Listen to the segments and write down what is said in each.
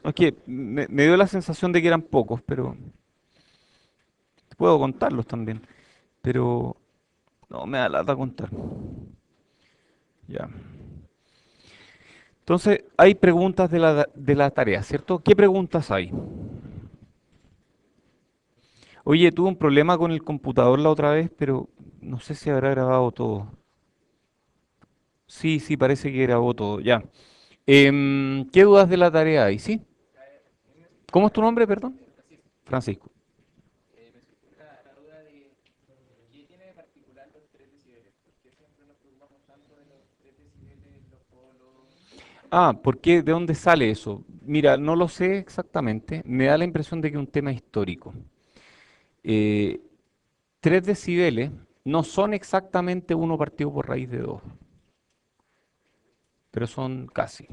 No, es que me dio la sensación de que eran pocos, pero puedo contarlos también. Pero no me da lata contar. Ya. Entonces, hay preguntas de la tarea, ¿cierto? ¿Qué preguntas hay? Oye, tuve un problema con el computador la otra vez, pero no sé si habrá grabado todo. Sí, sí, parece que grabó todo. Ya. ¿Qué dudas de la tarea hay? ¿Sí? ¿Cómo es tu nombre, perdón? Francisco. Ah, ¿por qué? ¿De dónde sale eso? Mira, no lo sé exactamente. Me da la impresión de que es un tema histórico. Eh, 3 decibeles no son exactamente uno partido por raíz de 2, pero son casi.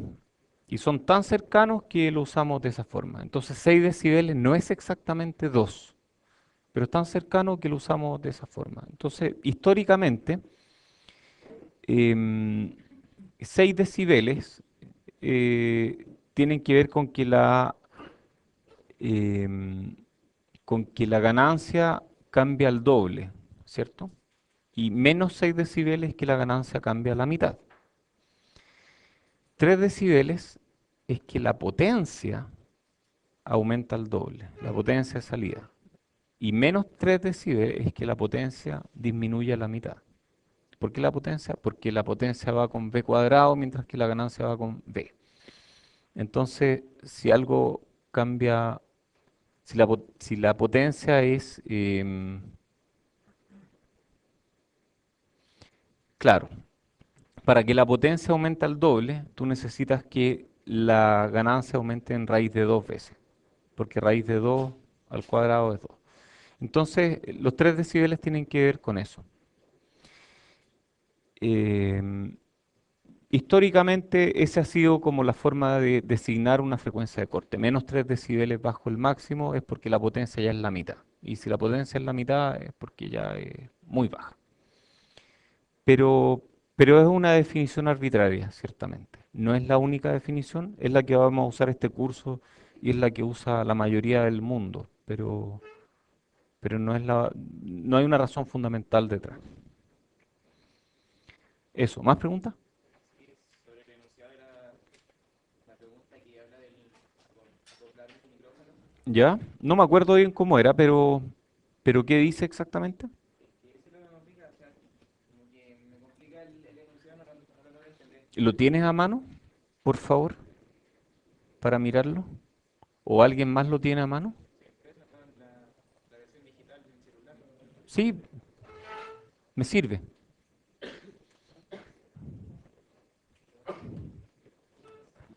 Y son tan cercanos que lo usamos de esa forma. Entonces 6 decibeles no es exactamente 2, pero es tan cercano que lo usamos de esa forma. Entonces, históricamente, em, 6 decibeles tienen que ver em, con que la ganancia cambia al doble, ¿cierto? Y menos 6 decibeles que la ganancia cambia a la mitad. 3 decibeles es que la potencia aumenta al doble, la potencia de salida. Y menos 3 decibeles es que la potencia disminuye a la mitad. ¿Por qué la potencia? Porque la potencia va con b cuadrado mientras que la ganancia va con b. Entonces, si algo cambia, si la potencia es, claro, para que la potencia aumente al doble, tú necesitas que la ganancia aumente en raíz de 2 veces, porque raíz de 2 al cuadrado es 2. Entonces, los 3 decibeles tienen que ver con eso. Em, Históricamente, esa ha sido como la forma de designar una frecuencia de corte. Menos 3 decibeles bajo el máximo es porque la potencia ya es la mitad. Y si la potencia es la mitad es porque ya es muy baja. Pero, pero es una definición arbitraria, ciertamente. No es la única definición, es la que vamos a usar este curso y es la que usa la mayoría del mundo. Pero no hay una razón fundamental detrás. Eso, ¿más preguntas? Ya, no me acuerdo bien cómo era, pero ¿qué dice exactamente? ¿Lo tienes a mano, por favor, para mirarlo? ¿O alguien más lo tiene a mano? Sí, me sirve.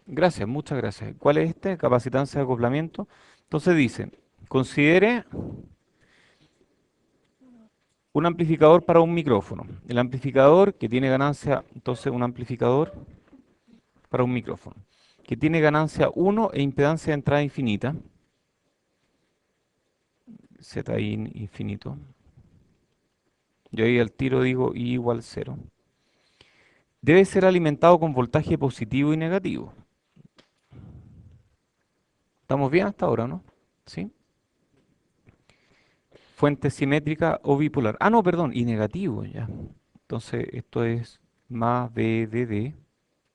Gracias, muchas gracias. ¿Cuál es este? Capacitancia de acoplamiento. Entonces dice, considere un amplificador para un micrófono. El amplificador que tiene ganancia, entonces un amplificador para un micrófono, que tiene ganancia uno e impedancia de entrada infinita, Zin infinito. Yo ahí al tiro digo I igual cero. Debe ser alimentado con voltaje positivo y negativo. ¿Estamos bien hasta ahora, no? ¿Sí? Fuente simétrica o bipolar. Ah, no, perdón, y negativo ya. Entonces esto es más VDD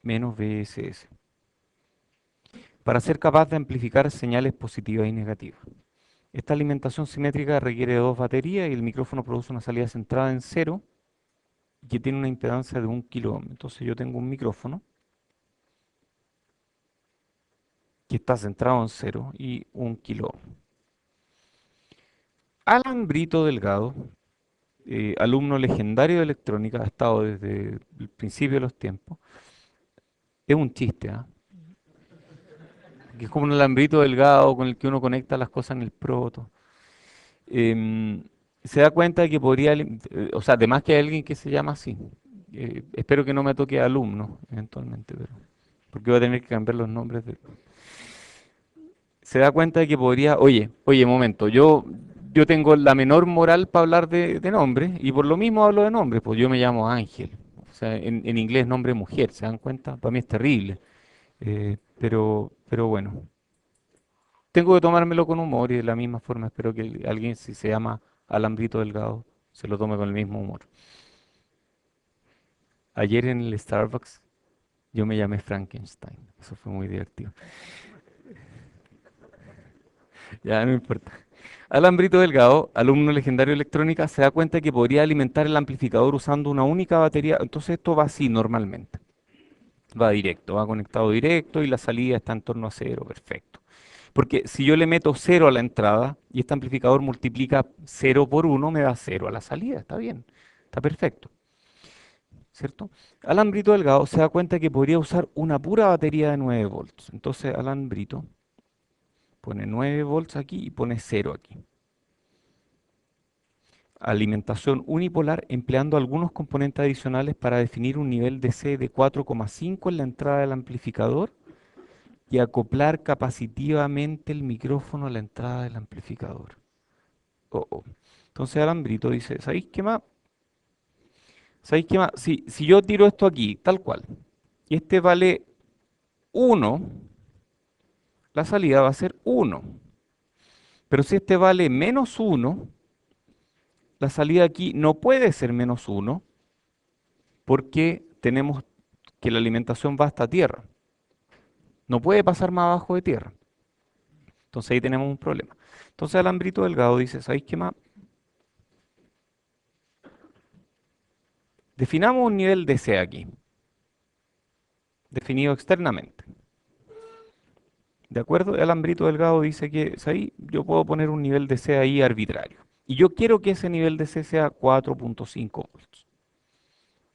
menos VSS. Para ser capaz de amplificar señales positivas y negativas. Esta alimentación simétrica requiere de dos baterías y el micrófono produce una salida centrada en cero que tiene una impedancia de 1 kilo ohm. Entonces yo tengo un micrófono que está centrado en cero y 1 kilo ohm. Alambrito Delgado, alumno legendario de electrónica, ha estado desde el principio de los tiempos. Es un chiste, ¿ah? Que es como un alambrito delgado con el que uno conecta las cosas en el proto. Em, Se da cuenta de que o sea, además que hay alguien que se llama así. Espero que no me toque alumno eventualmente, porque voy a tener que cambiar los nombres. Se da cuenta de que oye, momento, yo tengo la menor moral para hablar de nombres y por lo mismo hablo de nombres, pues yo me llamo Ángel. O sea, en inglés nombre mujer, ¿se dan cuenta? Para mí es terrible. Pero bueno. tengo que tomármelo con humor y de la misma forma espero que alguien, si se llama Alambrito Delgado, se lo tome con el mismo humor. Ayer en el Starbucks yo me llamé Frankenstein. Eso fue muy divertido. Ya no importa. Alambrito Delgado, alumno legendario de electrónica, se da cuenta que podría alimentar el amplificador usando una única batería. Entonces esto va así normalmente. Va directo, va conectado directo y la salida está en torno a cero. Perfecto. Porque si yo le meto cero a la entrada y este amplificador multiplica cero por uno, me da cero a la salida. Está bien. Está perfecto. ¿Cierto? Alambrito Delgado se da cuenta que podría usar una pura batería de 9 volts. Entonces Alambrito pone 9 volts aquí y pone cero aquí. Alimentación unipolar empleando algunos componentes adicionales para definir un nivel de C de 4,5 en la entrada del amplificador y acoplar capacitivamente el micrófono a la entrada del amplificador. Oh, oh. Entonces Alambrito dice, ¿sabéis qué más? ¿Sabéis qué más? Si yo tiro esto aquí, tal cual, y este vale uno, la salida va a ser uno. Pero si este vale menos uno, la salida aquí no puede ser menos uno porque tenemos que la alimentación va hasta tierra. No puede pasar más abajo de tierra. Entonces ahí tenemos un problema. Entonces Alambrito Delgado dice, ¿sabéis qué más? Definamos un nivel de C aquí, definido externamente. ¿De acuerdo? El Alambrito Delgado dice que, ¿sabéis? Yo puedo poner un nivel de C ahí arbitrario. Y yo quiero que ese nivel de C sea 4,5 volts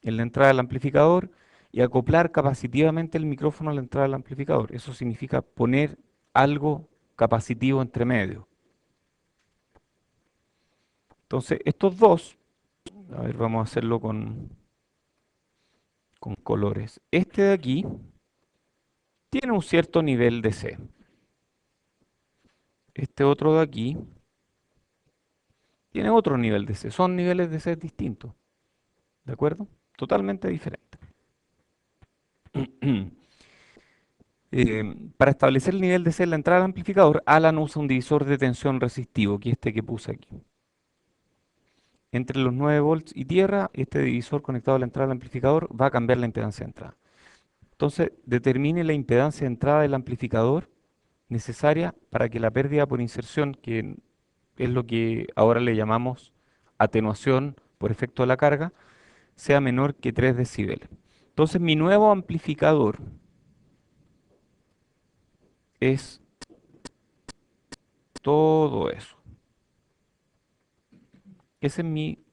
en la entrada del amplificador y acoplar capacitivamente el micrófono a la entrada del amplificador. Eso significa poner algo capacitivo entre medio. Entonces, estos dos, a ver, vamos a hacerlo con colores. Este de aquí tiene un cierto nivel de C. Este otro de aquí tiene otro nivel de C. Son niveles de C distintos, ¿de acuerdo? Totalmente diferentes. Para establecer el nivel de C en la entrada del amplificador, Alan usa un divisor de tensión resistivo, que es este que puse aquí. Entre los 9 volts y tierra, este divisor conectado a la entrada del amplificador va a cambiar la impedancia de entrada. Entonces, determine la impedancia de entrada del amplificador necesaria para que la pérdida por inserción, que es lo que ahora le llamamos atenuación por efecto de la carga, sea menor que 3 decibeles. Entonces, mi nuevo amplificador es todo eso. Ese es mi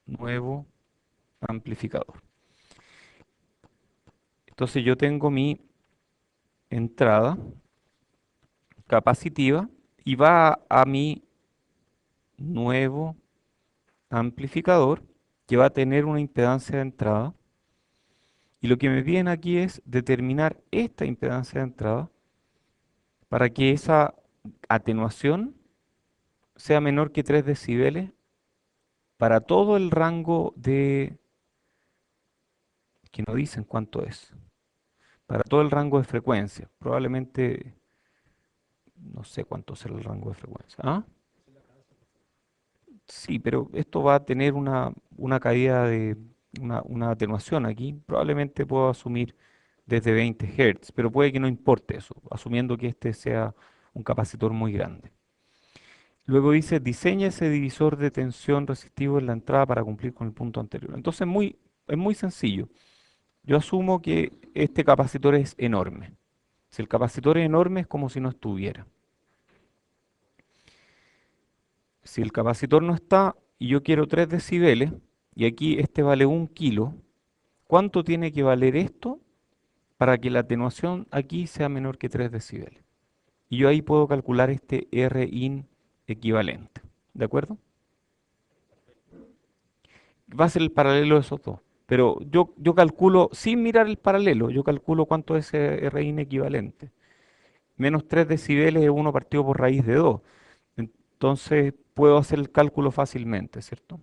nuevo amplificador. Entonces, yo tengo mi entrada capacitiva y va a mi nuevo amplificador que va a tener una impedancia de entrada. Y lo que me piden aquí es determinar esta impedancia de entrada para que esa atenuación sea menor que 3 decibeles para todo el rango de, que no dicen cuánto es, para todo el rango de frecuencia. Probablemente, no sé cuánto será el rango de frecuencia. ¿Ah? Sí, pero esto va a tener una caída de una atenuación aquí. Probablemente puedo asumir desde 20 Hz, pero puede que no importe eso, asumiendo que este sea un capacitor muy grande. Luego dice, diseña ese divisor de tensión resistivo en la entrada para cumplir con el punto anterior. Entonces es muy sencillo. Yo asumo que este capacitor es enorme. Si el capacitor es enorme es como si no estuviera. Si el capacitor no está y yo quiero 3 decibeles, y aquí este vale 1 kilo, ¿cuánto tiene que valer esto para que la atenuación aquí sea menor que 3 decibeles? Y yo ahí puedo calcular este Rin equivalente. ¿De acuerdo? Va a ser el paralelo de esos dos. Pero yo calculo, sin mirar el paralelo, yo calculo cuánto es ese Rin equivalente. Menos 3 decibeles es 1 partido por raíz de 2. Entonces puedo hacer el cálculo fácilmente, ¿cierto?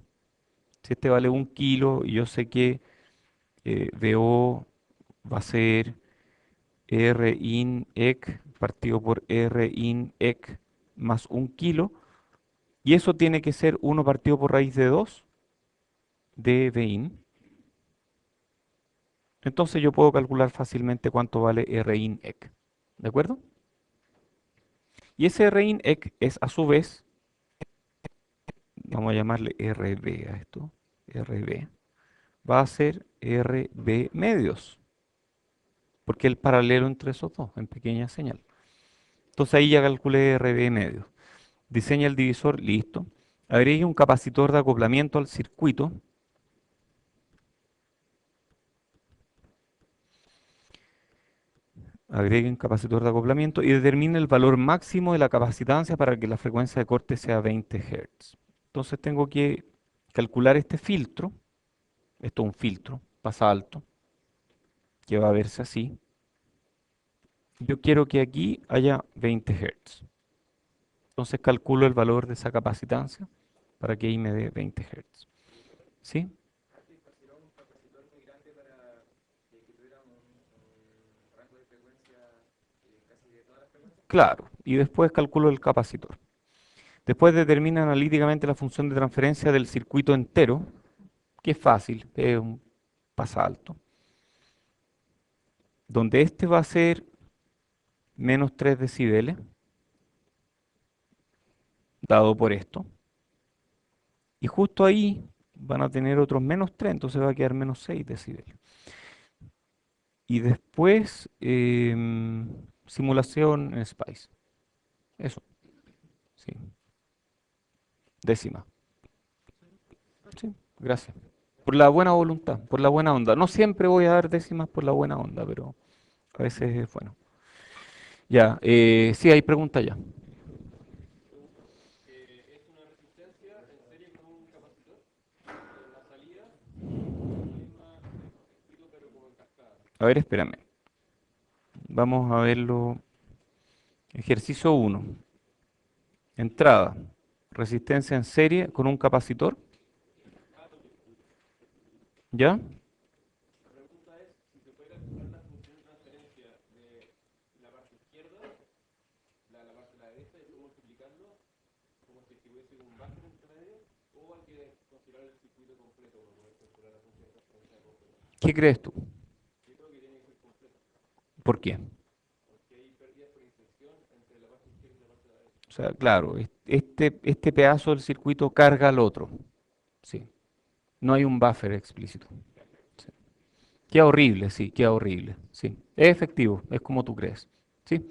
Si este vale 1 kilo y yo sé que VO va a ser R in ec partido por R in ec más 1 kilo. Y eso tiene que ser 1 partido por raíz de 2 de V in. Entonces yo puedo calcular fácilmente cuánto vale R in ec. ¿De acuerdo? Y ese R in ec es a su vez, vamos a llamarle RB a esto, RB, va a ser RB medios, porque es el paralelo entre esos dos, en pequeña señal. Entonces ahí ya calculé RB medios. Diseña el divisor, listo. Agregue un capacitor de acoplamiento al circuito. Agregue un capacitor de acoplamiento y determine el valor máximo de la capacitancia para que la frecuencia de corte sea 20 Hz. Entonces tengo que calcular este filtro. Esto es un filtro, pasa alto, que va a verse así. Yo quiero que aquí haya 20 Hz. Entonces calculo el valor de esa capacitancia para que ahí me dé 20 Hz. ¿Sí? Claro. Y después calculo el capacitor. Después determina analíticamente la función de transferencia del circuito entero, que es fácil, es un pasa alto, donde este va a ser menos 3 decibeles, dado por esto, y justo ahí van a tener otros menos 3, entonces va a quedar menos 6 decibeles. Y después, simulación en Spice. Eso, sí. Décima. Sí, gracias. Por la buena voluntad, por la buena onda. No siempre voy a dar décimas por la buena onda, pero a veces es bueno. Ya, sí, hay pregunta ya. A ver, espérame. Vamos a verlo. Ejercicio uno. Entrada. Resistencia en serie con un capacitor. ¿Ya? ¿Qué crees tú? ¿Por qué? O sea, claro, este pedazo del circuito carga al otro. Sí. No hay un buffer explícito. Sí. Queda horrible, sí, queda horrible. Sí. Es efectivo, es como tú crees. Sí.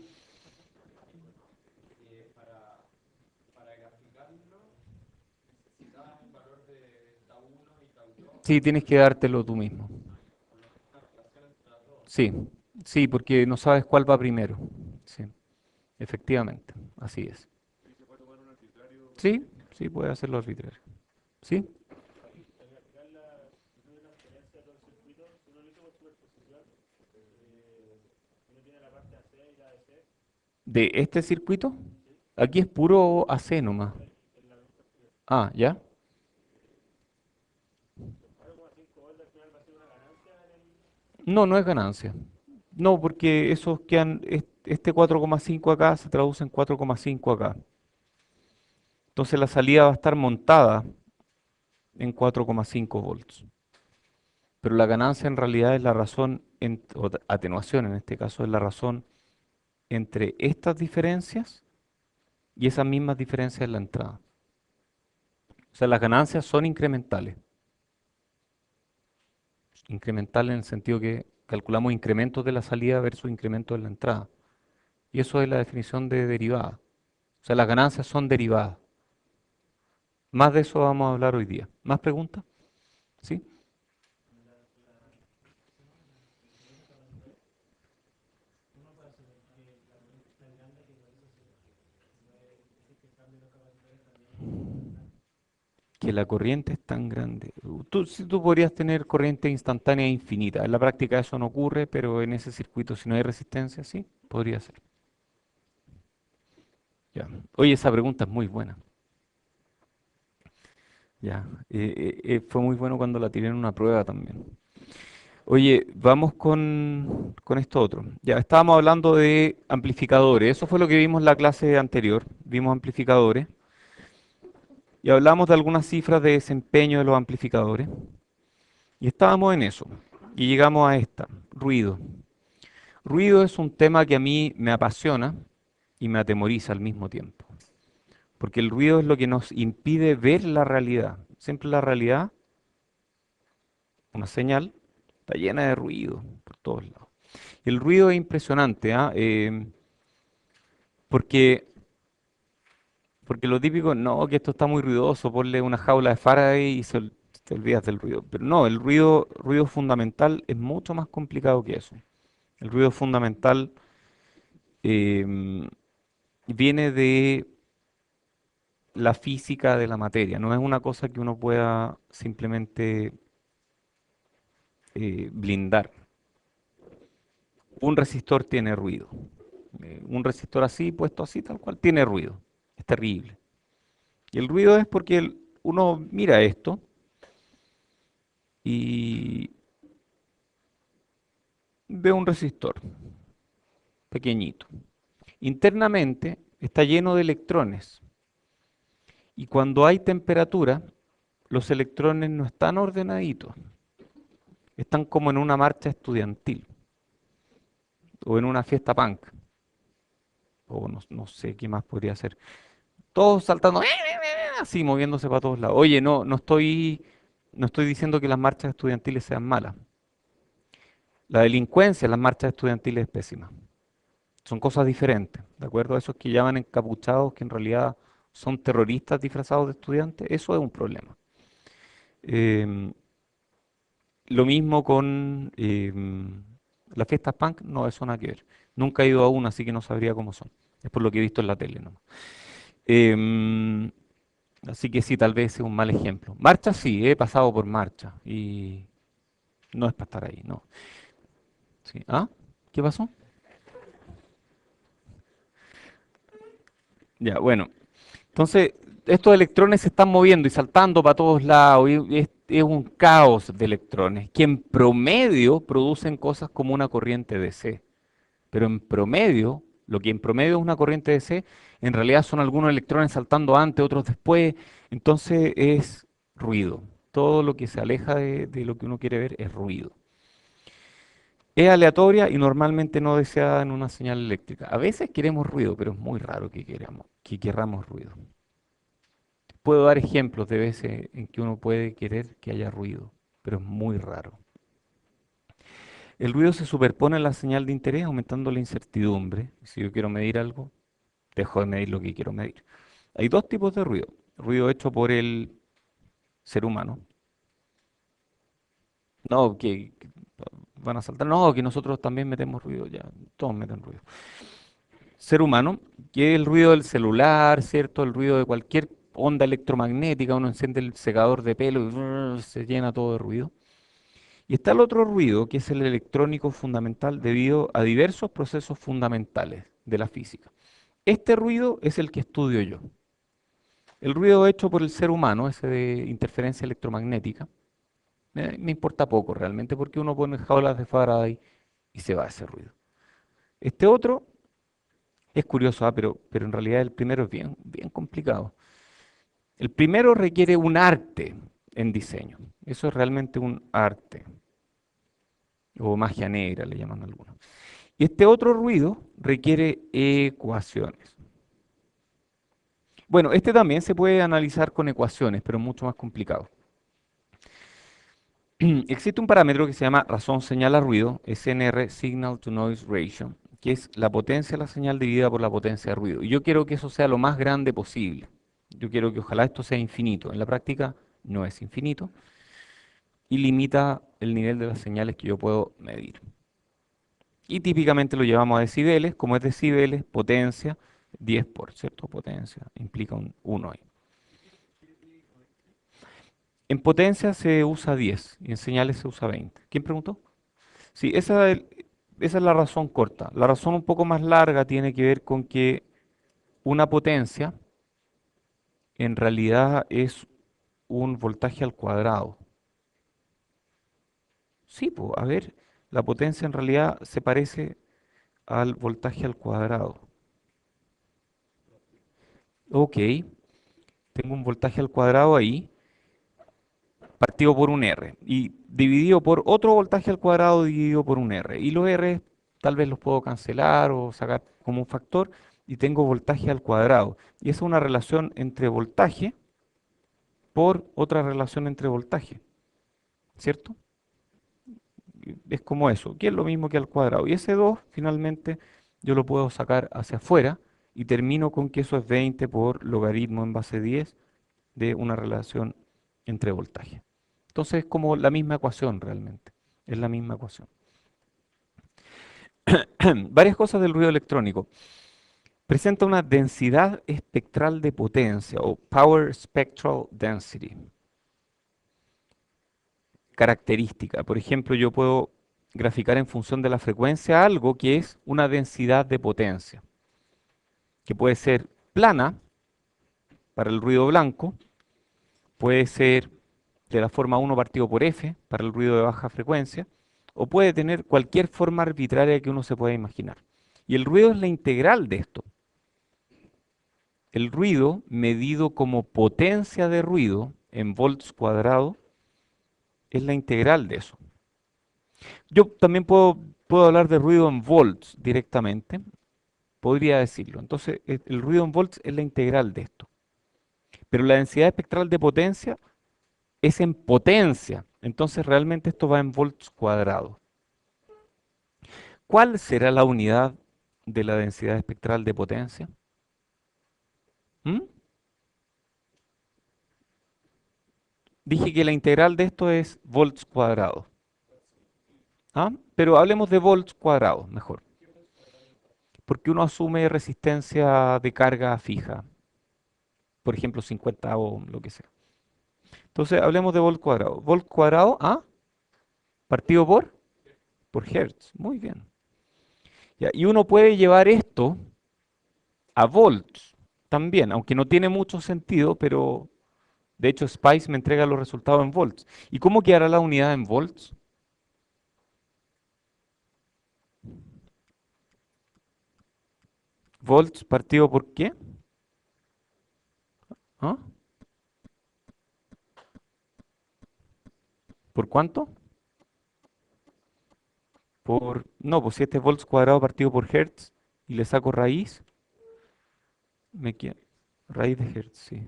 Sí, tienes que dártelo tú mismo. Sí, sí, porque no sabes cuál va primero. Sí, efectivamente, así es. Sí, sí, puede hacerlo arbitrario. ¿Sí? De este circuito, aquí es puro AC nomás. Ah, ¿ya? No, no es ganancia. No, porque esos quedan, este 4,5 acá se traduce en 4,5 acá. Entonces la salida va a estar montada en 4,5 volts. Pero la ganancia en realidad es la razón, o atenuación en este caso, es la razón entre estas diferencias y esas mismas diferencias en la entrada. O sea, las ganancias son incrementales. Incrementales en el sentido que calculamos incrementos de la salida versus incrementos de la entrada. Y eso es la definición de derivada. O sea, las ganancias son derivadas. Más de eso vamos a hablar hoy día. ¿Más preguntas? ¿Sí? Que la corriente es tan grande. Sí, tú podrías tener corriente instantánea infinita. En la práctica eso no ocurre, pero en ese circuito, si no hay resistencia, sí, podría ser. Ya. Oye, esa pregunta es muy buena. Ya. Fue muy bueno cuando la tiré en una prueba también. Oye, vamos con esto otro. Ya estábamos hablando de amplificadores. Eso fue lo que vimos en la clase anterior. Vimos amplificadores y hablamos de algunas cifras de desempeño de los amplificadores. Y estábamos en eso. Y llegamos a esta, ruido. Ruido es un tema que a mí me apasiona y me atemoriza al mismo tiempo. Porque el ruido es lo que nos impide ver la realidad. Siempre la realidad, una señal, está llena de ruido por todos lados. Y el ruido es impresionante, ¿ah? Porque, porque lo típico, no, que esto está muy ruidoso, ponle una jaula de Faraday y te olvidas del ruido. Pero no, el ruido fundamental es mucho más complicado que eso. El ruido fundamental em, viene de la física de la materia, no es una cosa que uno pueda simplemente blindar. Un resistor tiene ruido. Un resistor así, puesto así, tal cual, tiene ruido. Es terrible. Y el ruido es porque uno mira esto y ve un resistor pequeñito. Internamente está lleno de electrones y cuando hay temperatura, los electrones no están ordenaditos, están como en una marcha estudiantil o en una fiesta punk o no sé qué más podría ser. Todos saltando, así moviéndose para todos lados. Oye, no estoy diciendo que las marchas estudiantiles sean malas. La delincuencia en las marchas estudiantiles es pésima. Son cosas diferentes, ¿de acuerdo? Esos que llaman encapuchados, que en realidad son terroristas disfrazados de estudiantes, eso es un problema. Em, lo mismo con las fiestas punk, no, eso nada que ver. Nunca he ido a una, así que no sabría cómo son. Es por lo que he visto en la tele, ¿no? Em, así que sí, tal vez es un mal ejemplo. Marcha sí, he pasado por marcha y no es para estar ahí, no. Sí. ¿Ah? ¿Qué pasó? Ya, bueno. Entonces, estos electrones se están moviendo y saltando para todos lados, y es un caos de electrones, que en promedio producen cosas como una corriente DC. Pero en promedio, lo que en promedio es una corriente DC, en realidad son algunos electrones saltando antes, otros después. Entonces es ruido. Todo lo que se aleja de lo que uno quiere ver es ruido. Es aleatoria y normalmente no deseada en una señal eléctrica. A veces queremos ruido, pero es muy raro que queramos ruido. Puedo dar ejemplos de veces en que uno puede querer que haya ruido, pero es muy raro. El ruido se superpone a la señal de interés aumentando la incertidumbre. Si yo quiero medir algo, dejo de medir lo que quiero medir. Hay dos tipos de ruido. Ruido hecho por el ser humano. No, que van a saltar. No, que nosotros también metemos ruido. Ya, todos meten ruido. Ser humano, que es el ruido del celular, ¿cierto? El ruido de cualquier onda electromagnética. Uno enciende el secador de pelo y se llena todo de ruido. Y está el otro ruido, que es el electrónico fundamental debido a diversos procesos fundamentales de la física. Este ruido es el que estudio yo. El ruido hecho por el ser humano, ese de interferencia electromagnética, me importa poco realmente porque uno pone jaulas de Faraday y se va ese ruido. Este otro es curioso, pero en realidad el primero es bien, bien complicado. El primero requiere un arte en diseño. Eso es realmente un arte, o magia negra le llaman algunos. Y este otro ruido requiere ecuaciones. Bueno, este también se puede analizar con ecuaciones, pero es mucho más complicado. Existe un parámetro que se llama razón señal a ruido, SNR, Signal to Noise Ratio, que es la potencia de la señal dividida por la potencia de ruido. Y yo quiero que eso sea lo más grande posible. Yo quiero que ojalá esto sea infinito. En la práctica no es infinito y limita el nivel de las señales que yo puedo medir. Y típicamente lo llevamos a decibeles, como es decibeles, potencia, 10 por, ¿cierto? Potencia, implica un 1 ahí. En potencia se usa 10 y en señales se usa 20. ¿Quién preguntó? Sí, esa es la razón corta. La razón un poco más larga tiene que ver con que una potencia en realidad es un voltaje al cuadrado. Sí, pues, a ver, la potencia en realidad se parece al voltaje al cuadrado. Ok, tengo un voltaje al cuadrado ahí, partido por un R, y dividido por otro voltaje al cuadrado dividido por un R. Y los R tal vez los puedo cancelar o sacar como un factor, y tengo voltaje al cuadrado. Y esa es una relación entre voltaje por otra relación entre voltaje, ¿cierto? Es como eso, que es lo mismo que al cuadrado. Y ese 2 finalmente yo lo puedo sacar hacia afuera y termino con que eso es 20 por logaritmo en base 10 de una relación entre voltaje. Entonces es como la misma ecuación realmente, es la misma ecuación. Varias cosas del ruido electrónico. Presenta una densidad espectral de potencia o Power Spectral Density. Característica. Por ejemplo, yo puedo graficar en función de la frecuencia algo que es una densidad de potencia, que puede ser plana para el ruido blanco, puede ser de la forma 1 partido por F para el ruido de baja frecuencia, o puede tener cualquier forma arbitraria que uno se pueda imaginar. Y el ruido es la integral de esto. El ruido medido como potencia de ruido en volts cuadrado es la integral de eso. Yo también puedo hablar de ruido en volts directamente, podría decirlo. Entonces, el ruido en volts es la integral de esto. Pero la densidad espectral de potencia es en potencia. Entonces, realmente esto va en volts cuadrados. ¿Cuál será la unidad de la densidad espectral de potencia? ¿Mm? Dije que la integral de esto es volts cuadrados. ¿Ah? Pero hablemos de volts cuadrados mejor. Porque uno asume resistencia de carga fija. Por ejemplo, 50 ohms, lo que sea. Entonces, hablemos de volt cuadrado. Volt cuadrado, ¿ah? Partido por hertz. Muy bien. Ya, y uno puede llevar esto a volts también, aunque no tiene mucho sentido, pero de hecho Spice me entrega los resultados en volts. ¿Y cómo quedará la unidad en volts? Volts partido por qué? ¿Ah? ¿Por cuánto? No, pues si este es volts cuadrado partido por hertz y le saco raíz, me queda raíz de hertz, sí.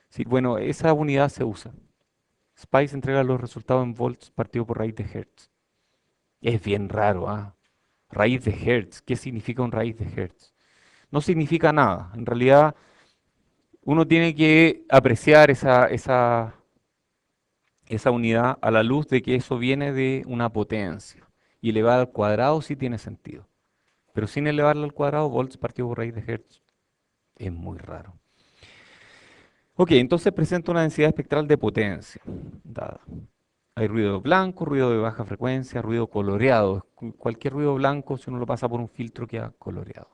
Sí, bueno, esa unidad se usa. Spice entrega los resultados en volts partido por raíz de hertz. Es bien raro, ¿ah? Raíz de hertz. ¿Qué significa un raíz de hertz? No significa nada. En realidad, uno tiene que apreciar esa unidad a la luz de que eso viene de una potencia. Y elevada al cuadrado sí tiene sentido. Pero sin elevarla al cuadrado, volts partido por raíz de hertz es muy raro. Ok, entonces presenta una densidad espectral de potencia dada. Hay ruido blanco, ruido de baja frecuencia, ruido coloreado. Cualquier ruido blanco, si uno lo pasa por un filtro, queda coloreado.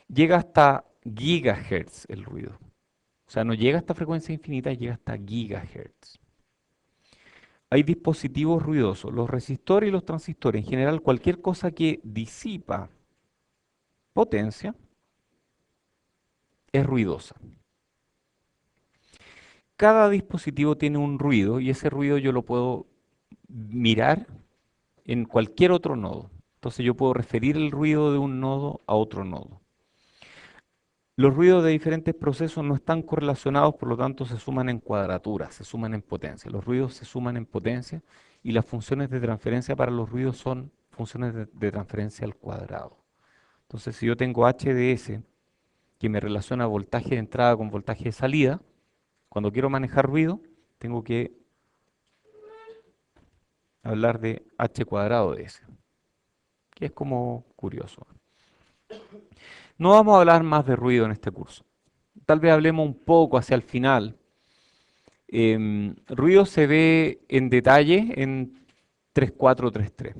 Llega hasta gigahertz el ruido. O sea, no llega hasta frecuencia infinita, llega hasta gigahertz. Hay dispositivos ruidosos, los resistores y los transistores. En general, cualquier cosa que disipa potencia es ruidosa. Cada dispositivo tiene un ruido y ese ruido yo lo puedo mirar en cualquier otro nodo. Entonces yo puedo referir el ruido de un nodo a otro nodo. Los ruidos de diferentes procesos no están correlacionados, por lo tanto se suman en cuadratura, se suman en potencia. Los ruidos se suman en potencia y las funciones de transferencia para los ruidos son funciones de transferencia al cuadrado. Entonces, si yo tengo HDS que me relaciona voltaje de entrada con voltaje de salida, cuando quiero manejar ruido, tengo que hablar de H cuadrado de S, que es como curioso. No vamos a hablar más de ruido en este curso. Tal vez hablemos un poco hacia el final. Ruido se ve en detalle en 3433.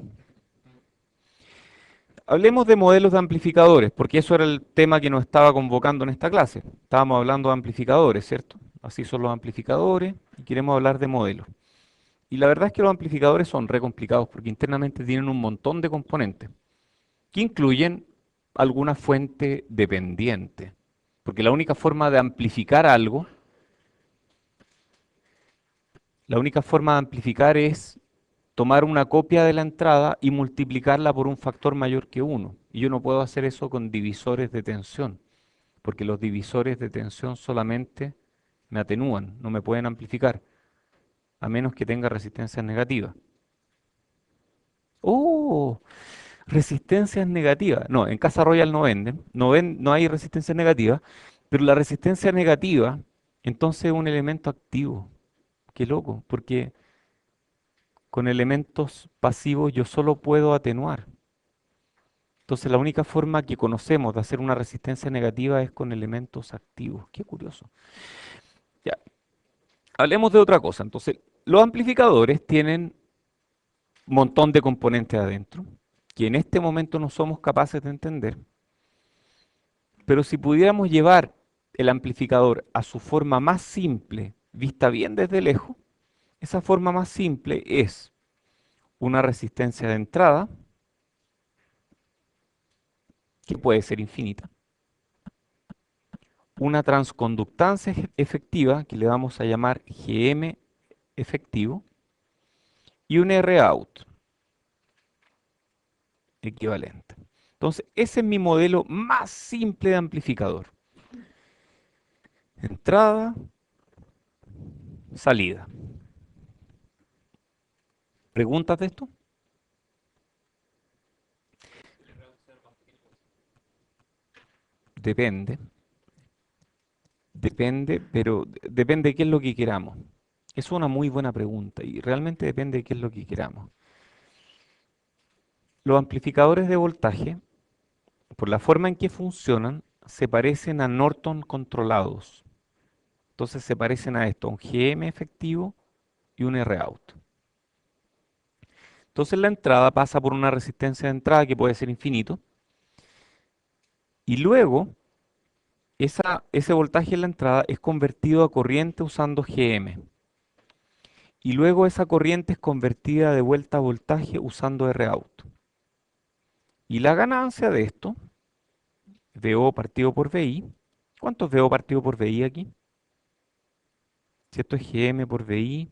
Hablemos de modelos de amplificadores, porque eso era el tema que nos estaba convocando en esta clase. Estábamos hablando de amplificadores, ¿cierto? Así son los amplificadores y queremos hablar de modelos. Y la verdad es que los amplificadores son re complicados porque internamente tienen un montón de componentes que incluyen alguna fuente dependiente. Porque la única forma de amplificar algo, la única forma de amplificar es tomar una copia de la entrada y multiplicarla por un factor mayor que uno. Y yo no puedo hacer eso con divisores de tensión, porque los divisores de tensión solamente me atenúan, no me pueden amplificar, a menos que tenga resistencias negativas. ¡Oh! Resistencias negativas. No, en Casa Royal no venden, no hay resistencia negativa, pero la resistencia negativa, entonces es un elemento activo. Qué loco, porque con elementos pasivos yo solo puedo atenuar. Entonces la única forma que conocemos de hacer una resistencia negativa es con elementos activos. Qué curioso. Ya, hablemos de otra cosa. Entonces, los amplificadores tienen un montón de componentes adentro, que en este momento no somos capaces de entender, pero si pudiéramos llevar el amplificador a su forma más simple, vista bien desde lejos, esa forma más simple es una resistencia de entrada, que puede ser infinita, una transconductancia efectiva, que le vamos a llamar Gm efectivo, y un Rout equivalente. Entonces, ese es mi modelo más simple de amplificador. Entrada, salida. ¿Preguntas de esto? Depende, pero depende de qué es lo que queramos. Es una muy buena pregunta y realmente depende de qué es lo que queramos. Los amplificadores de voltaje, por la forma en que funcionan, se parecen a Norton controlados. Entonces se parecen a esto, un GM efectivo y un Rout. Entonces la entrada pasa por una resistencia de entrada que puede ser infinito y luego ese voltaje en la entrada es convertido a corriente usando GM. Y luego esa corriente es convertida de vuelta a voltaje usando Rout. Y la ganancia de esto, VO partido por VI, ¿cuánto es VO partido por VI aquí? Si esto es GM por VI,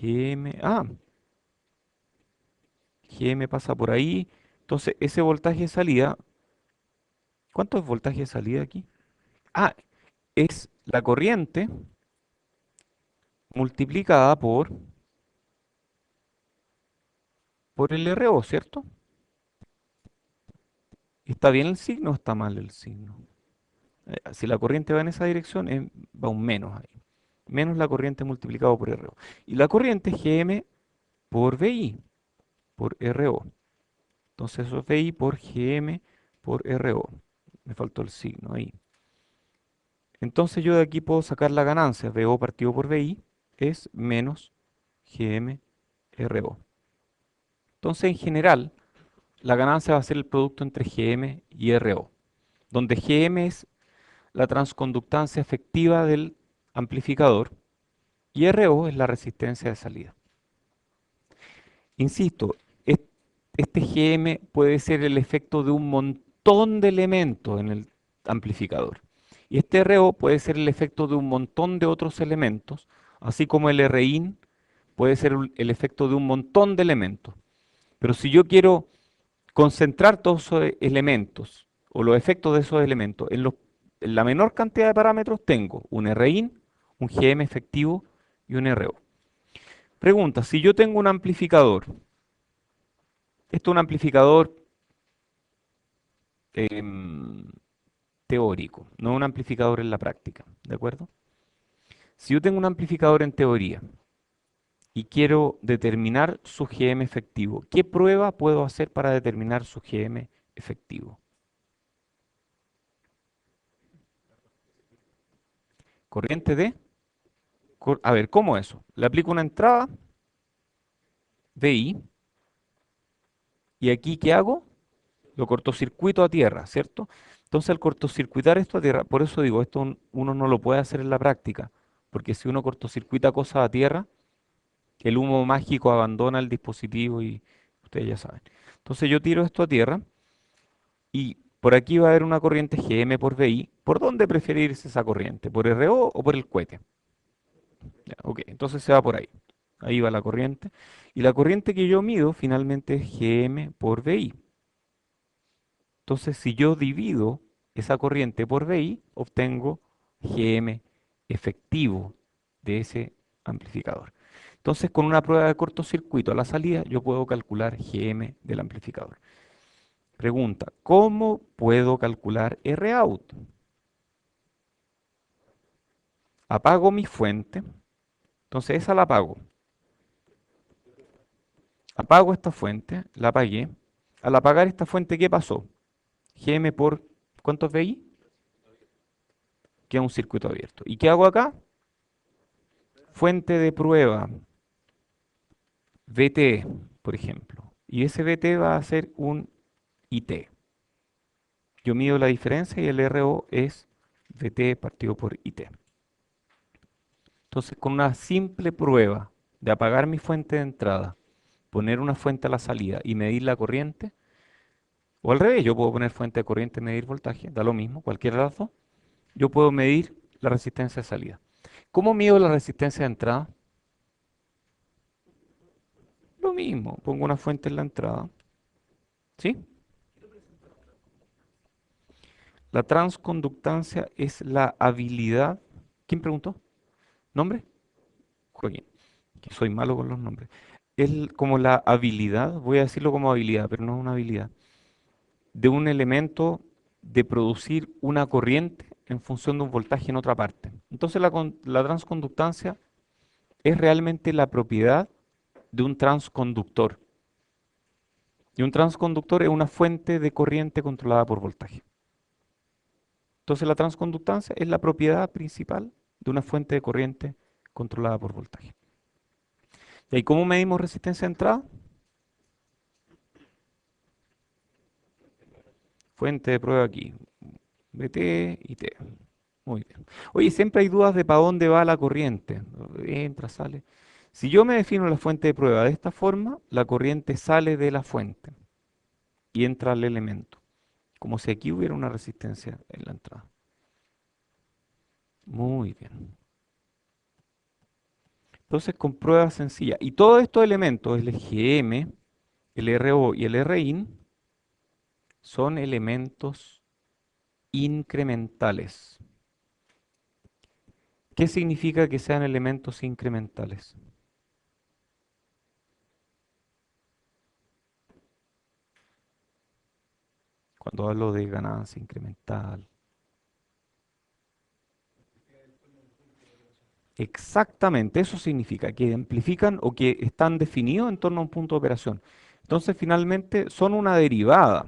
GM pasa por ahí. Entonces ese voltaje de salida, ¿cuánto es voltaje de salida aquí? Ah, es la corriente multiplicada por el RO, ¿cierto? ¿Está bien el signo o está mal el signo? Si la corriente va en esa dirección, va un menos ahí. Menos la corriente multiplicado por RO. Y la corriente es GM por VI, por RO. Entonces eso es VI por GM por RO. Me faltó el signo ahí. Entonces yo de aquí puedo sacar la ganancia. VO partido por VI es menos GM RO. Entonces en general, la ganancia va a ser el producto entre GM y RO, donde GM es la transconductancia efectiva del amplificador y RO es la resistencia de salida. Insisto, este GM puede ser el efecto de un montón de elementos en el amplificador. Y este RO puede ser el efecto de un montón de otros elementos, así como el Rin puede ser el efecto de un montón de elementos. Pero si yo quiero concentrar todos esos elementos o los efectos de esos elementos en la menor cantidad de parámetros, tengo un Rin, un GM efectivo y un RO. Pregunta, si yo tengo un amplificador, esto es un amplificador em, teórico, no un amplificador en la práctica, ¿de acuerdo? Si yo tengo un amplificador en teoría y quiero determinar su GM efectivo, ¿qué prueba puedo hacer para determinar su GM efectivo? Corriente de... A ver, ¿cómo eso? Le aplico una entrada, VI, y aquí ¿qué hago? Lo cortocircuito a tierra, ¿cierto? Entonces al cortocircuitar esto a tierra, por eso digo, esto uno no lo puede hacer en la práctica, porque si uno cortocircuita cosas a tierra, El humo mágico abandona el dispositivo y ustedes ya saben. Entonces yo tiro esto a tierra y por aquí va a haber una corriente GM por VI. ¿Por dónde prefiere irse esa corriente? ¿Por RO o por el cohete? Ya, ok, entonces se va por ahí. Ahí va la corriente. Y la corriente que yo mido finalmente es GM por VI. Entonces, si yo divido esa corriente por VI, obtengo GM efectivo de ese amplificador. Entonces, con una prueba de cortocircuito a la salida, yo puedo calcular GM del amplificador. Pregunta, ¿cómo puedo calcular Rout? Apago mi fuente, entonces esa la apago. Apago esta fuente, la apagué. Al apagar esta fuente, ¿qué pasó? GM por, ¿cuántos VI? Queda un circuito abierto. ¿Y qué hago acá? Fuente de prueba, VT, por ejemplo. Y ese VT va a ser un IT. Yo mido la diferencia y el RO es VT partido por IT. Entonces, con una simple prueba de apagar mi fuente de entrada, poner una fuente a la salida y medir la corriente, o al revés, yo puedo poner fuente de corriente y medir voltaje, da lo mismo, cualquiera de las dos, yo puedo medir la resistencia de salida. ¿Cómo mido la resistencia de entrada? Lo mismo, pongo una fuente en la entrada, ¿sí? La transconductancia es la habilidad. ¿Quién preguntó? ¿Nombre? Joaquín, que soy malo con los nombres. Es como la habilidad, voy a decirlo como habilidad, pero no es una habilidad, de un elemento de producir una corriente en función de un voltaje en otra parte. Entonces la transconductancia es realmente la propiedad de un transconductor. Y un transconductor es una fuente de corriente controlada por voltaje. Entonces la transconductancia es la propiedad principal de una fuente de corriente controlada por voltaje. ¿Y ahí cómo medimos resistencia de entrada? Fuente de prueba aquí. BT y T. Muy bien. Oye, siempre hay dudas de para dónde va la corriente. Entra, sale. Si yo me defino la fuente de prueba de esta forma, la corriente sale de la fuente y entra al elemento. Como si aquí hubiera una resistencia en la entrada. Muy bien. Entonces, con prueba sencilla. Y todos estos elementos, el GM, el RO y el RIN, son elementos incrementales. ¿Qué significa que sean elementos incrementales? Cuando hablo de ganancia incremental. Exactamente, eso significa que amplifican o que están definidos en torno a un punto de operación. Entonces, finalmente, son una derivada.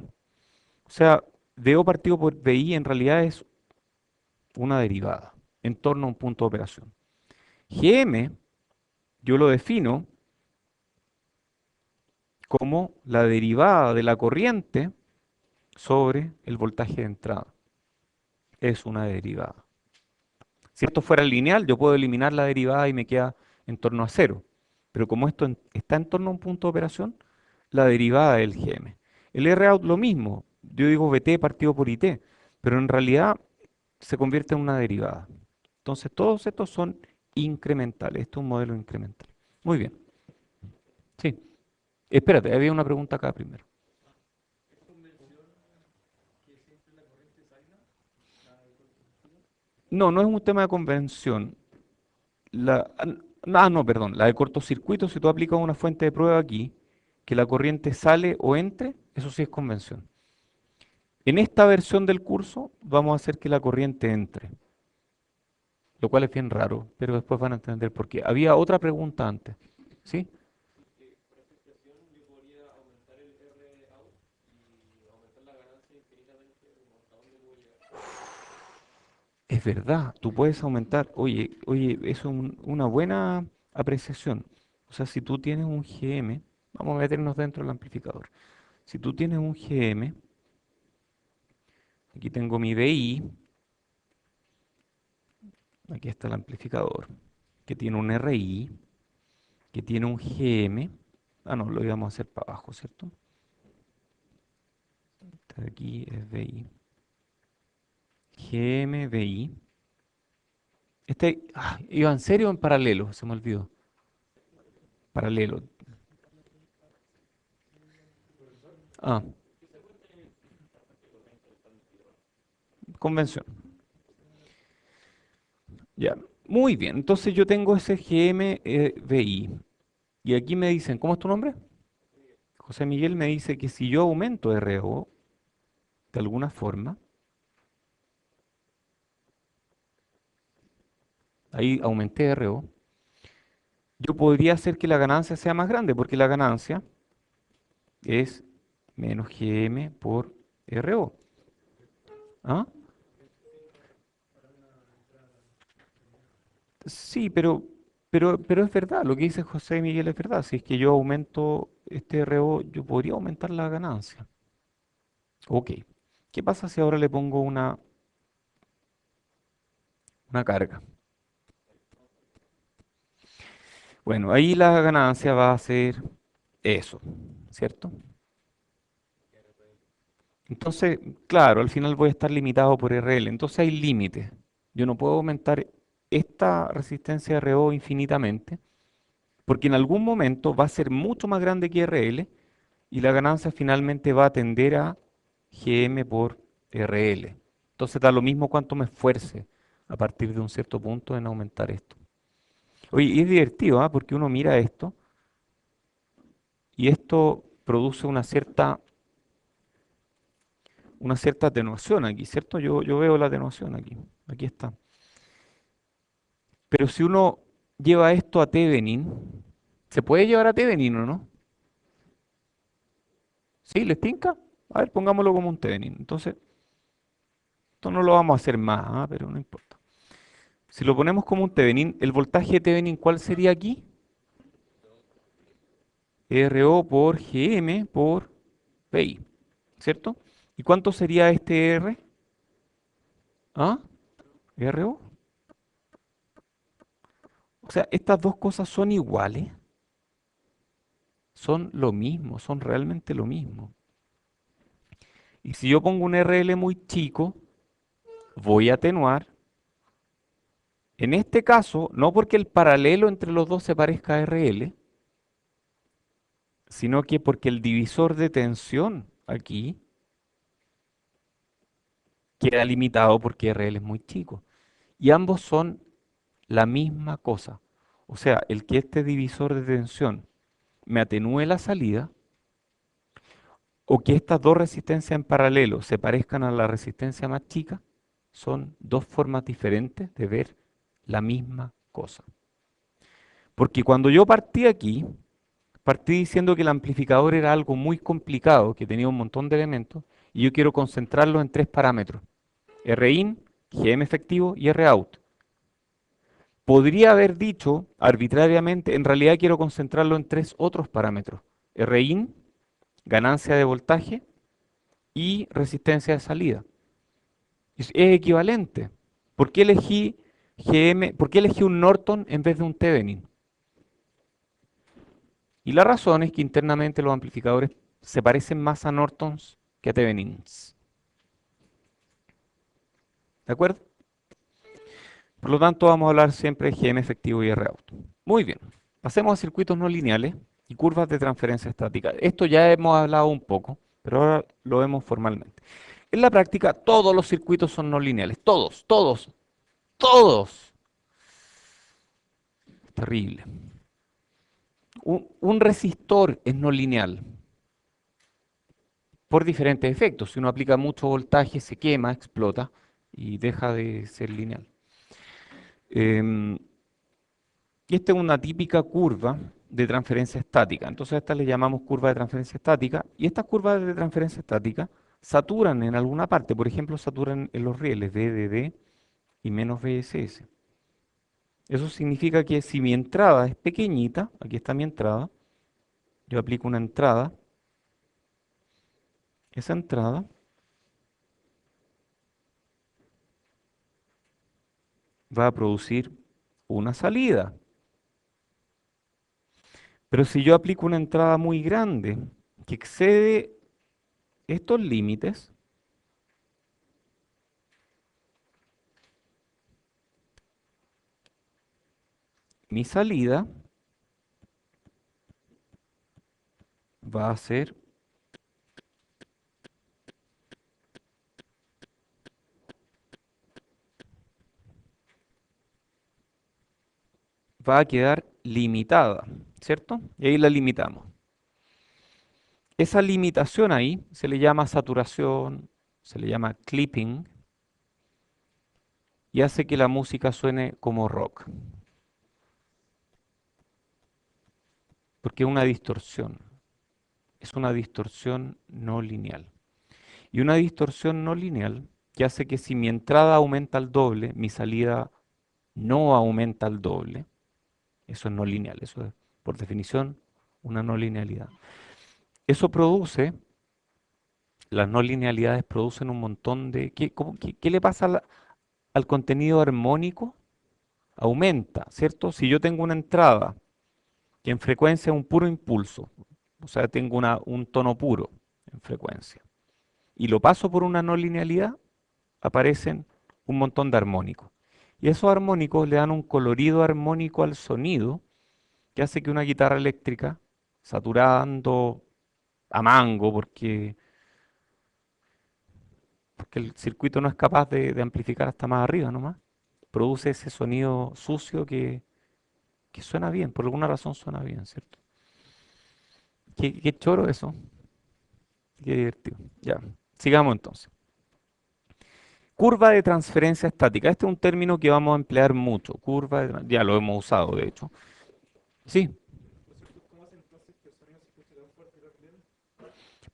O sea, DO partido por BI en realidad es una derivada en torno a un punto de operación. GM, yo lo defino como la derivada de la corriente sobre el voltaje de entrada. Es una derivada. Si esto fuera lineal, yo puedo eliminar la derivada y me queda en torno a cero. Pero como esto está en torno a un punto de operación, la derivada es el GM. El Rout lo mismo. Yo digo VT partido por IT, pero en realidad se convierte en una derivada. Entonces todos estos son incrementales. Esto es un modelo incremental. Muy bien. Sí. Espérate, había una pregunta acá primero. No, no es un tema de convención. No, perdón, la de cortocircuito, si tú aplicas una fuente de prueba aquí, que la corriente sale o entre, eso sí es convención. En esta versión del curso vamos a hacer que la corriente entre, lo cual es bien raro, pero después van a entender por qué. Había otra pregunta antes, ¿sí? Es verdad, tú puedes aumentar. Oye, eso es una buena apreciación. O sea, si tú tienes un GM, vamos a meternos dentro del amplificador. Si tú tienes un GM, aquí tengo mi BI, aquí está el amplificador, que tiene un RI, que tiene un GM. Ah, no, lo íbamos a hacer para abajo, ¿cierto? Aquí es BI. GM, BI. Iba en serio o en paralelo, se me olvidó. Paralelo. Ah, convención. Ya. Muy bien. Entonces yo tengo ese GM, BI. Y aquí me dicen, ¿cómo es tu nombre? José Miguel me dice que si yo aumento RO de alguna forma, ahí aumenté RO, yo podría hacer que la ganancia sea más grande, porque la ganancia es menos GM por RO. ¿Ah? Sí, pero es verdad, lo que dice José Miguel es verdad. Si es que yo aumento este RO, yo podría aumentar la ganancia. Ok. ¿Qué pasa si ahora le pongo una carga? Bueno, ahí la ganancia va a ser eso, ¿cierto? Entonces, claro, al final voy a estar limitado por RL. Entonces hay límites. Yo no puedo aumentar esta resistencia RO infinitamente, porque en algún momento va a ser mucho más grande que RL y la ganancia finalmente va a tender a GM por RL. Entonces da lo mismo cuánto me esfuerce a partir de un cierto punto en aumentar esto. Oye, y es divertido, ¿ah? Porque uno mira esto y esto produce una cierta atenuación aquí, ¿cierto? Yo veo la atenuación aquí. Aquí está. Pero si uno lleva esto a Thevenin, ¿se puede llevar a Thevenin o no? ¿Sí? ¿Les tinca? A ver, pongámoslo como un Thevenin. Entonces, esto no lo vamos a hacer más, ¿ah? Pero no importa. Si lo ponemos como un Thevenin, el voltaje de Thevenin, ¿cuál sería aquí? RO por GM por PI, ¿cierto? ¿Y cuánto sería este R? ¿Ah? ¿RO? O sea, estas dos cosas son iguales, son lo mismo, son realmente lo mismo. Y si yo pongo un RL muy chico, voy a atenuar. En este caso, no porque el paralelo entre los dos se parezca a RL, sino que porque el divisor de tensión aquí queda limitado porque RL es muy chico. Y ambos son la misma cosa. O sea, el que este divisor de tensión me atenúe la salida o que estas dos resistencias en paralelo se parezcan a la resistencia más chica, son dos formas diferentes de ver la misma cosa. Porque cuando yo partí aquí, partí diciendo que el amplificador era algo muy complicado, que tenía un montón de elementos, y yo quiero concentrarlo en tres parámetros: Rin, GM efectivo y Rout. Podría haber dicho arbitrariamente, en realidad quiero concentrarlo en tres otros parámetros: Rin, ganancia de voltaje y resistencia de salida. Es equivalente. ¿Por qué elegí GM, por qué elegí un Norton en vez de un Thevenin? Y la razón es que internamente los amplificadores se parecen más a Nortons que a Thevenins. ¿De acuerdo? Por lo tanto, vamos a hablar siempre de GM efectivo y Rout. Muy bien. Pasemos a circuitos no lineales y curvas de transferencia estática. Esto ya hemos hablado un poco, pero ahora lo vemos formalmente. En la práctica, todos los circuitos son no lineales. Todos, todos, todos. Terrible. Un resistor es no lineal por diferentes efectos. Si uno aplica mucho voltaje, se quema, explota y deja de ser lineal. Em, y esta es una típica curva de transferencia estática. Entonces a esta le llamamos curva de transferencia estática. Y estas curvas de transferencia estática saturan en alguna parte. Por ejemplo, saturan en los rieles VDD y menos VSS. Eso significa que si mi entrada es pequeñita, aquí está mi entrada, yo aplico una entrada, esa entrada va a producir una salida. Pero si yo aplico una entrada muy grande que excede estos límites, mi salida va a ser, va a quedar limitada, ¿cierto? Y ahí la limitamos. Esa limitación ahí se le llama saturación, se le llama clipping y hace que la música suene como rock, porque es una distorsión no lineal. Y una distorsión no lineal que hace que si mi entrada aumenta al doble, mi salida no aumenta al doble. Eso es no lineal, eso es por definición una no linealidad. Eso produce, las no linealidades producen un montón de... ¿Qué le pasa al contenido armónico? Aumenta, ¿cierto? Si yo tengo una entrada que en frecuencia es un puro impulso, o sea, tengo un tono puro en frecuencia, y lo paso por una no linealidad, aparecen un montón de armónicos. Y esos armónicos le dan un colorido armónico al sonido que hace que una guitarra eléctrica, saturando a mango, porque el circuito no es capaz de amplificar hasta más arriba nomás, produce ese sonido sucio que suena bien, por alguna razón suena bien, ¿cierto? Qué choro eso, qué divertido. Ya, sigamos entonces. Curva de transferencia estática. Este es un término que vamos a emplear mucho. Ya lo hemos usado, de hecho. Sí,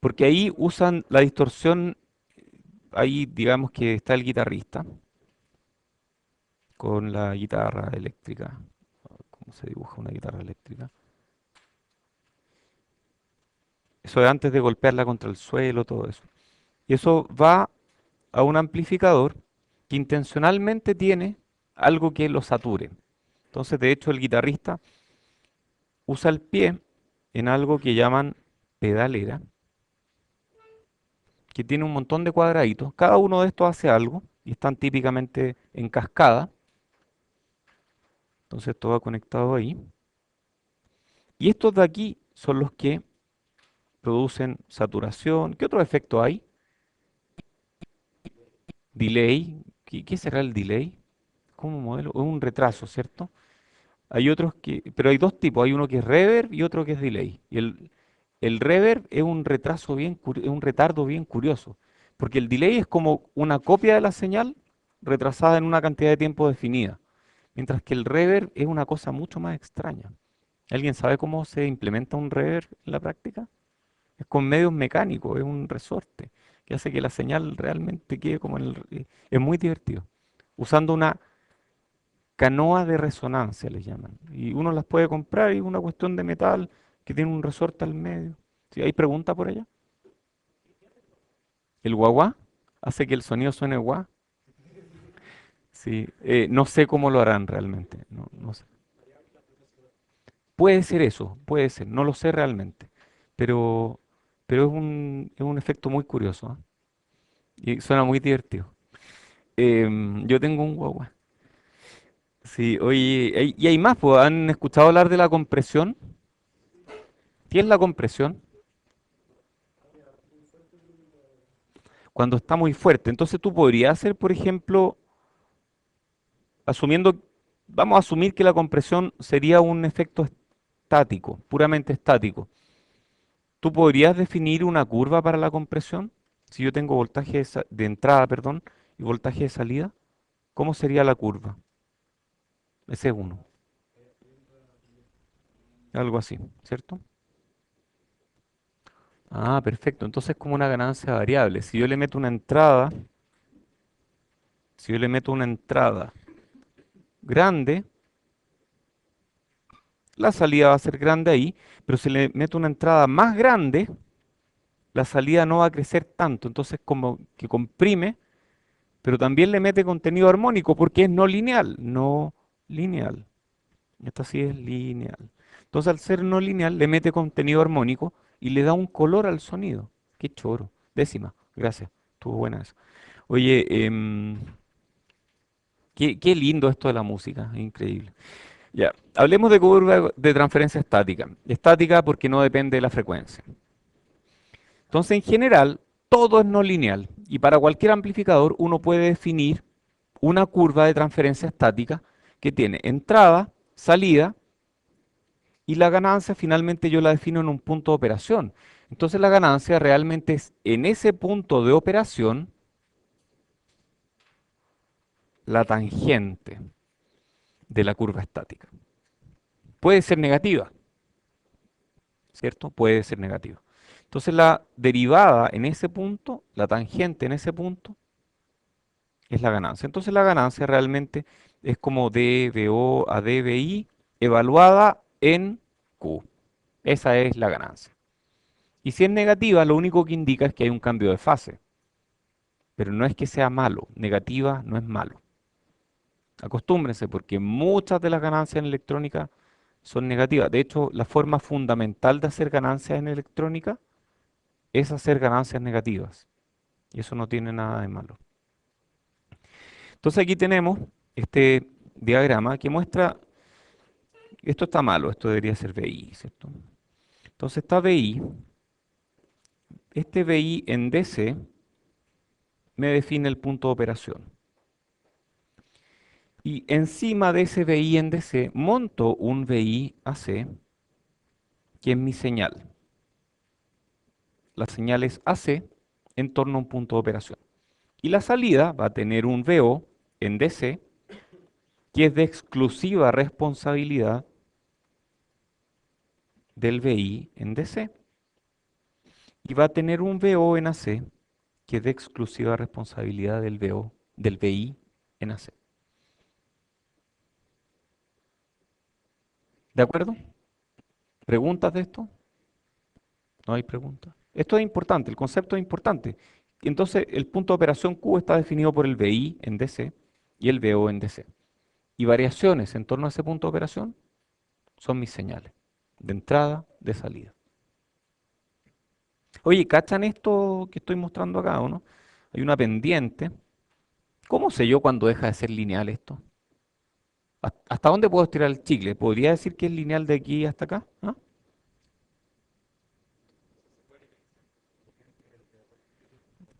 porque ahí usan la distorsión, ahí digamos que está el guitarrista con la guitarra eléctrica. ¿Cómo se dibuja una guitarra eléctrica? Eso es antes de golpearla contra el suelo, todo eso. Y eso va a un amplificador que intencionalmente tiene algo que lo sature. Entonces, de hecho, el guitarrista usa el pie en algo que llaman pedalera, que tiene un montón de cuadraditos. Cada uno de estos hace algo y están típicamente en cascada. Entonces, todo va conectado ahí. Y estos de aquí son los que producen saturación. ¿Qué otro efecto hay? Delay. ¿Qué será el delay? Como modelo, es un retraso, ¿cierto? Hay otros pero hay dos tipos, hay uno que es reverb y otro que es delay. Y el reverb es un retraso es un retardo bien curioso, porque el delay es como una copia de la señal retrasada en una cantidad de tiempo definida, mientras que el reverb es una cosa mucho más extraña. ¿Alguien sabe cómo se implementa un reverb en la práctica? Es con medios mecánicos, es un resorte que hace que la señal realmente quede como es muy divertido. Usando una canoa de resonancia, les llaman. Y uno las puede comprar y es una cuestión de metal que tiene un resorte al medio. ¿Sí? ¿Hay pregunta por allá? ¿El guagua hace que el sonido suene guá? Sí, no sé cómo lo harán realmente. No sé. Puede ser eso, puede ser, no lo sé realmente. Pero, pero es un efecto muy curioso, ¿ah? Y suena muy divertido. Yo tengo un guagua. Sí, oye, y hay más, pues, ¿han escuchado hablar de la compresión? ¿Qué es la compresión? Cuando está muy fuerte. Entonces tú podrías hacer, por ejemplo, asumiendo, vamos a asumir que la compresión sería un efecto estático, puramente estático. ¿Tú podrías definir una curva para la compresión? Si yo tengo voltaje de entrada, perdón, y voltaje de salida, ¿cómo sería la curva? Ese es uno, algo así, ¿cierto? Ah, perfecto. Entonces es como una ganancia variable. Si yo le meto una entrada grande, la salida va a ser grande ahí, pero si le meto una entrada más grande, la salida no va a crecer tanto. Entonces como que comprime, pero también le mete contenido armónico porque es no lineal, no lineal. Esta sí es lineal. Entonces, al ser no lineal, le mete contenido armónico y le da un color al sonido. Qué choro. Décima, gracias. Estuvo buena eso. Oye, qué lindo esto de la música, increíble. Ya, hablemos de curva de transferencia estática. Estática porque no depende de la frecuencia. Entonces, en general, todo es no lineal. Y para cualquier amplificador, uno puede definir una curva de transferencia estática que tiene entrada, salida y la ganancia finalmente yo la defino en un punto de operación. Entonces la ganancia realmente es en ese punto de operación la tangente de la curva estática. Puede ser negativa, ¿cierto? Puede ser negativa. Entonces la derivada en ese punto, la tangente en ese punto, es la ganancia. Entonces la ganancia realmente es como dBO a dBi evaluada en Q. Esa es la ganancia. Y si es negativa, lo único que indica es que hay un cambio de fase. Pero no es que sea malo. Negativa no es malo. Acostúmbrense porque muchas de las ganancias en electrónica son negativas. De hecho, la forma fundamental de hacer ganancias en electrónica es hacer ganancias negativas. Y eso no tiene nada de malo. Entonces aquí tenemos este diagrama que muestra, esto está malo, esto debería ser BI, ¿cierto? Entonces está BI, este BI en DC me define el punto de operación. Y encima de ese BI en DC monto un BI AC, que es mi señal. La señal es AC en torno a un punto de operación. Y la salida va a tener un VO en DC, que es de exclusiva responsabilidad del BI en DC. Y va a tener un VO en AC, que es de exclusiva responsabilidad del VO, del BI en AC. ¿De acuerdo? ¿Preguntas de esto? No hay preguntas. Esto es importante, el concepto es importante. Y entonces, el punto de operación Q está definido por el BI en DC y el VO en DC. Y variaciones en torno a ese punto de operación son mis señales de entrada, de salida. Oye, ¿cachan esto que estoy mostrando acá o no? Hay una pendiente. ¿Cómo sé yo cuándo deja de ser lineal esto? ¿Hasta dónde puedo estirar el chicle? ¿Podría decir que es lineal de aquí hasta acá? ¿Ah?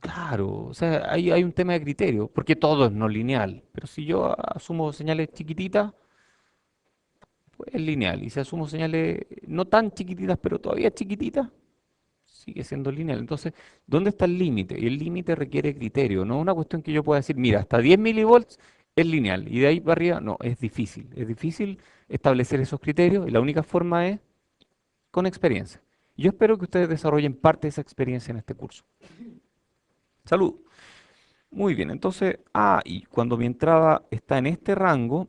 Claro, o sea, hay un tema de criterio, porque todo es no lineal. Pero si yo asumo señales chiquititas, pues es lineal. Y si asumo señales no tan chiquititas, pero todavía chiquititas, sigue siendo lineal. Entonces, ¿dónde está el límite? Y el límite requiere criterio, no es una cuestión que yo pueda decir, mira, hasta 10 milivolts es lineal, y de ahí para arriba, no, es difícil establecer esos criterios, y la única forma es con experiencia. Yo espero que ustedes desarrollen parte de esa experiencia en este curso. Salud. Muy bien, entonces, y cuando mi entrada está en este rango,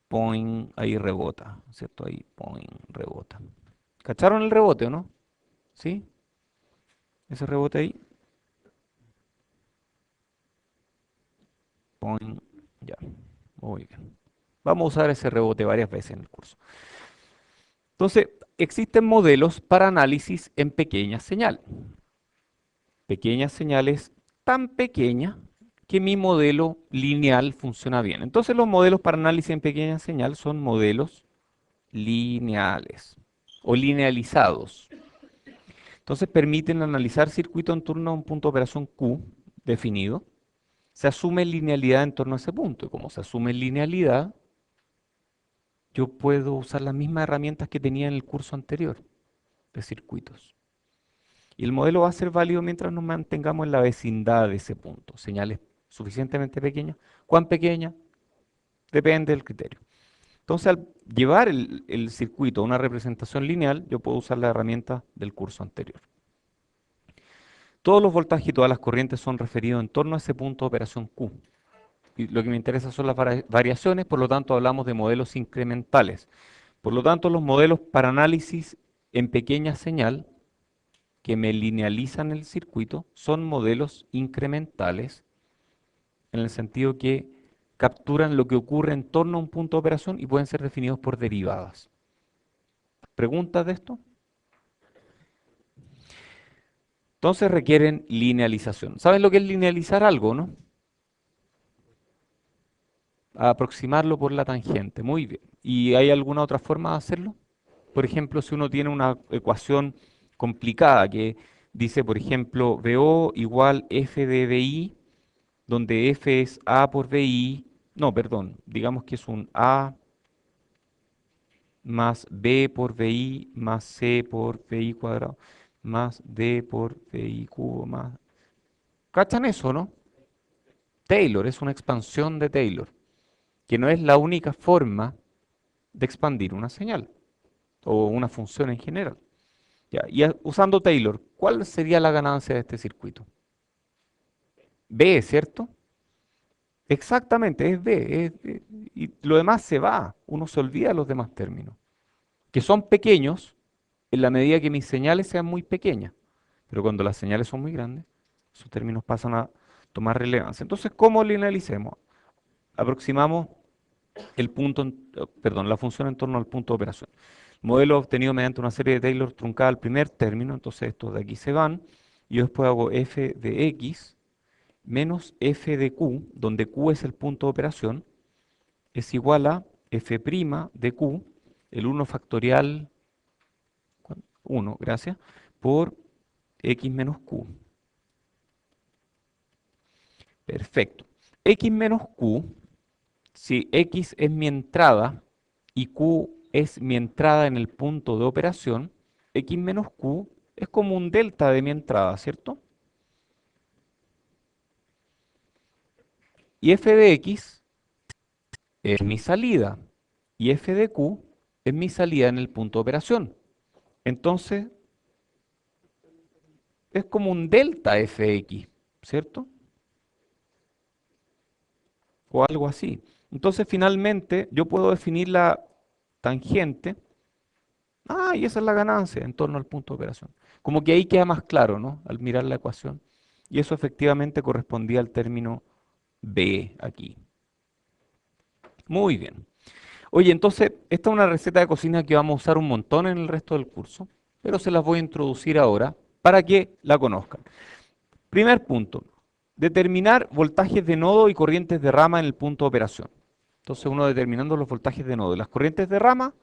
point, ahí rebota, ¿cierto? Ahí, point, rebota. ¿Cacharon el rebote o no? ¿Sí? Ese rebote ahí, point, ya. Muy bien. Vamos a usar ese rebote varias veces en el curso. Entonces, existen modelos para análisis en pequeñas señales. Pequeñas señales tan pequeñas que mi modelo lineal funciona bien. Entonces, los modelos para análisis en pequeña señal son modelos lineales o linealizados. Entonces, permiten analizar circuito en torno a un punto de operación Q definido. Se asume linealidad en torno a ese punto. Y como se asume linealidad, yo puedo usar las mismas herramientas que tenía en el curso anterior de circuitos. Y el modelo va a ser válido mientras nos mantengamos en la vecindad de ese punto. Señales suficientemente pequeñas. ¿Cuán pequeña? Depende del criterio. Entonces, al llevar el circuito a una representación lineal, yo puedo usar la herramienta del curso anterior. Todos los voltajes y todas las corrientes son referidos en torno a ese punto de operación Q. Y lo que me interesa son las variaciones, por lo tanto hablamos de modelos incrementales. Por lo tanto, los modelos para análisis en pequeña señal que me linealizan el circuito son modelos incrementales en el sentido que capturan lo que ocurre en torno a un punto de operación y pueden ser definidos por derivadas. ¿Preguntas de esto? Entonces requieren linealización. ¿Sabes lo que es linealizar algo, no? Aproximarlo por la tangente. Muy bien. ¿Y hay alguna otra forma de hacerlo? Por ejemplo, si uno tiene una ecuación complicada que dice, por ejemplo, BO igual F de BI, donde F es A por BI, no, perdón, digamos que es un A más B por BI más C por BI cuadrado más D por BI cubo más... ¿Cachan eso, no? Taylor es una expansión de Taylor, que no es la única forma de expandir una señal o una función en general. Ya, y usando Taylor, ¿cuál sería la ganancia de este circuito? B, ¿cierto? Exactamente, es B. Y lo demás se va, uno se olvida de los demás términos, que son pequeños en la medida que mis señales sean muy pequeñas. Pero cuando las señales son muy grandes, esos términos pasan a tomar relevancia. Entonces, ¿cómo linealicemos? Aproximamos el punto, perdón, la función en torno al punto de operación. Modelo obtenido mediante una serie de Taylor truncada al primer término, entonces estos de aquí se van, y yo después hago f de x menos f de q, donde q es el punto de operación, es igual a f' de q, el 1 factorial, 1, gracias, por x menos q. Perfecto. X menos q, si x es mi entrada y q es mi entrada en el punto de operación, x menos q es como un delta de mi entrada, ¿cierto? Y f de x es mi salida y f de q es mi salida en el punto de operación. Entonces, es como un delta fx, ¿cierto? O algo así. Entonces, finalmente, yo puedo definir la tangente. Ah, y esa es la ganancia en torno al punto de operación. Como que ahí queda más claro, ¿no? Al mirar la ecuación. Y eso efectivamente correspondía al término B aquí. Muy bien. Oye, entonces, esta es una receta de cocina que vamos a usar un montón en el resto del curso, pero se las voy a introducir ahora para que la conozcan. Primer punto, determinar voltajes de nodo y corrientes de rama en el punto de operación. Entonces, uno determinando los voltajes de nodo y las corrientes de rama,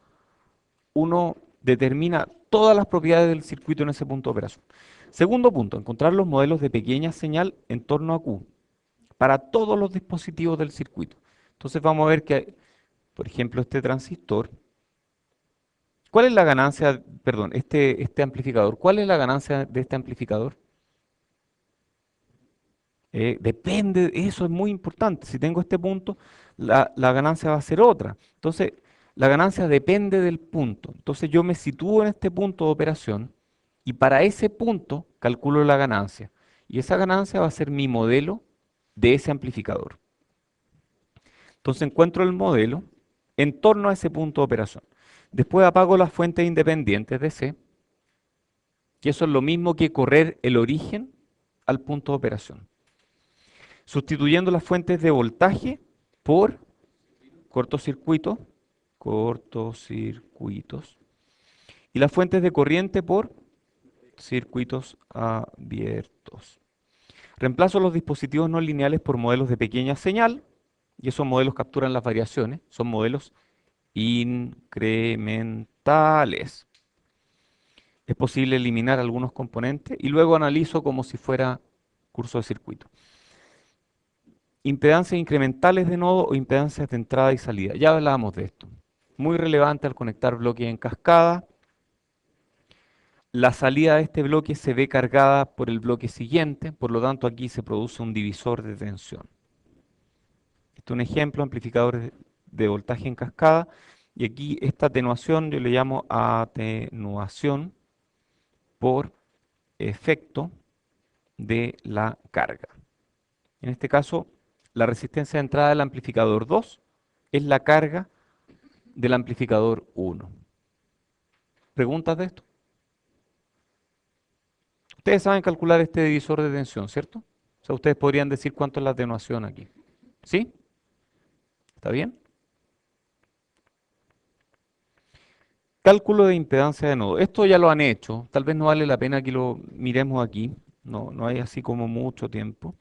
uno determina todas las propiedades del circuito en ese punto de operación. Segundo punto, encontrar los modelos de pequeña señal en torno a Q para todos los dispositivos del circuito. Entonces vamos a ver que, por ejemplo, este transistor, ¿cuál es la ganancia, perdón, este amplificador, ¿cuál es la ganancia de este amplificador? Depende, eso es muy importante. Si tengo este punto, la ganancia va a ser otra. Entonces, la ganancia depende del punto. Entonces, yo me sitúo en este punto de operación y para ese punto calculo la ganancia. Y esa ganancia va a ser mi modelo de ese amplificador. Entonces, encuentro el modelo en torno a ese punto de operación. Después apago las fuentes independientes de C, que eso es lo mismo que correr el origen al punto de operación, sustituyendo las fuentes de voltaje por cortocircuitos, cortocircuitos, y las fuentes de corriente por circuitos abiertos. Reemplazo los dispositivos no lineales por modelos de pequeña señal, y esos modelos capturan las variaciones, son modelos incrementales. Es posible eliminar algunos componentes y luego analizo como si fuera curso de circuito. Impedancias incrementales de nodo o impedancias de entrada y salida. Ya hablábamos de esto. Muy relevante al conectar bloques en cascada. La salida de este bloque se ve cargada por el bloque siguiente, por lo tanto aquí se produce un divisor de tensión. Este es un ejemplo, amplificadores de voltaje en cascada. Y aquí esta atenuación yo le llamo atenuación por efecto de la carga. En este caso, la resistencia de entrada del amplificador 2 es la carga del amplificador 1. ¿Preguntas de esto? Ustedes saben calcular este divisor de tensión, ¿cierto? O sea, ustedes podrían decir cuánto es la atenuación aquí. ¿Sí? ¿Está bien? Cálculo de impedancia de nodo. Esto ya lo han hecho. Tal vez no vale la pena que lo miremos aquí. No, no hay así como mucho tiempo.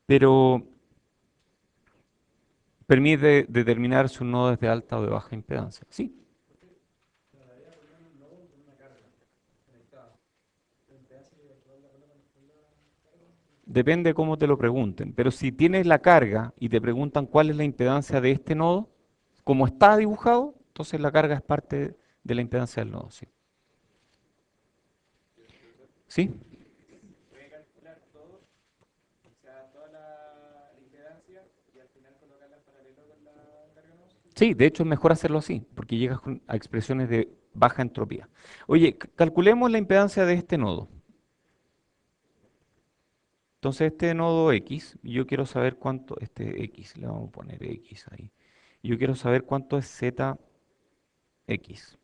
Pero permite determinar si un nodo es de alta o de baja impedancia. Sí, depende cómo te lo pregunten. Pero si tienes la carga y te preguntan cuál es la impedancia de este nodo, como está dibujado, entonces la carga es parte de la impedancia del nodo. Sí. ¿Sí? Sí, de hecho es mejor hacerlo así, porque llegas a expresiones de baja entropía. Oye, calculemos la impedancia de este nodo. Entonces este nodo X, yo quiero saber cuánto, este X, le vamos a poner X ahí. Yo quiero saber cuánto es ZX.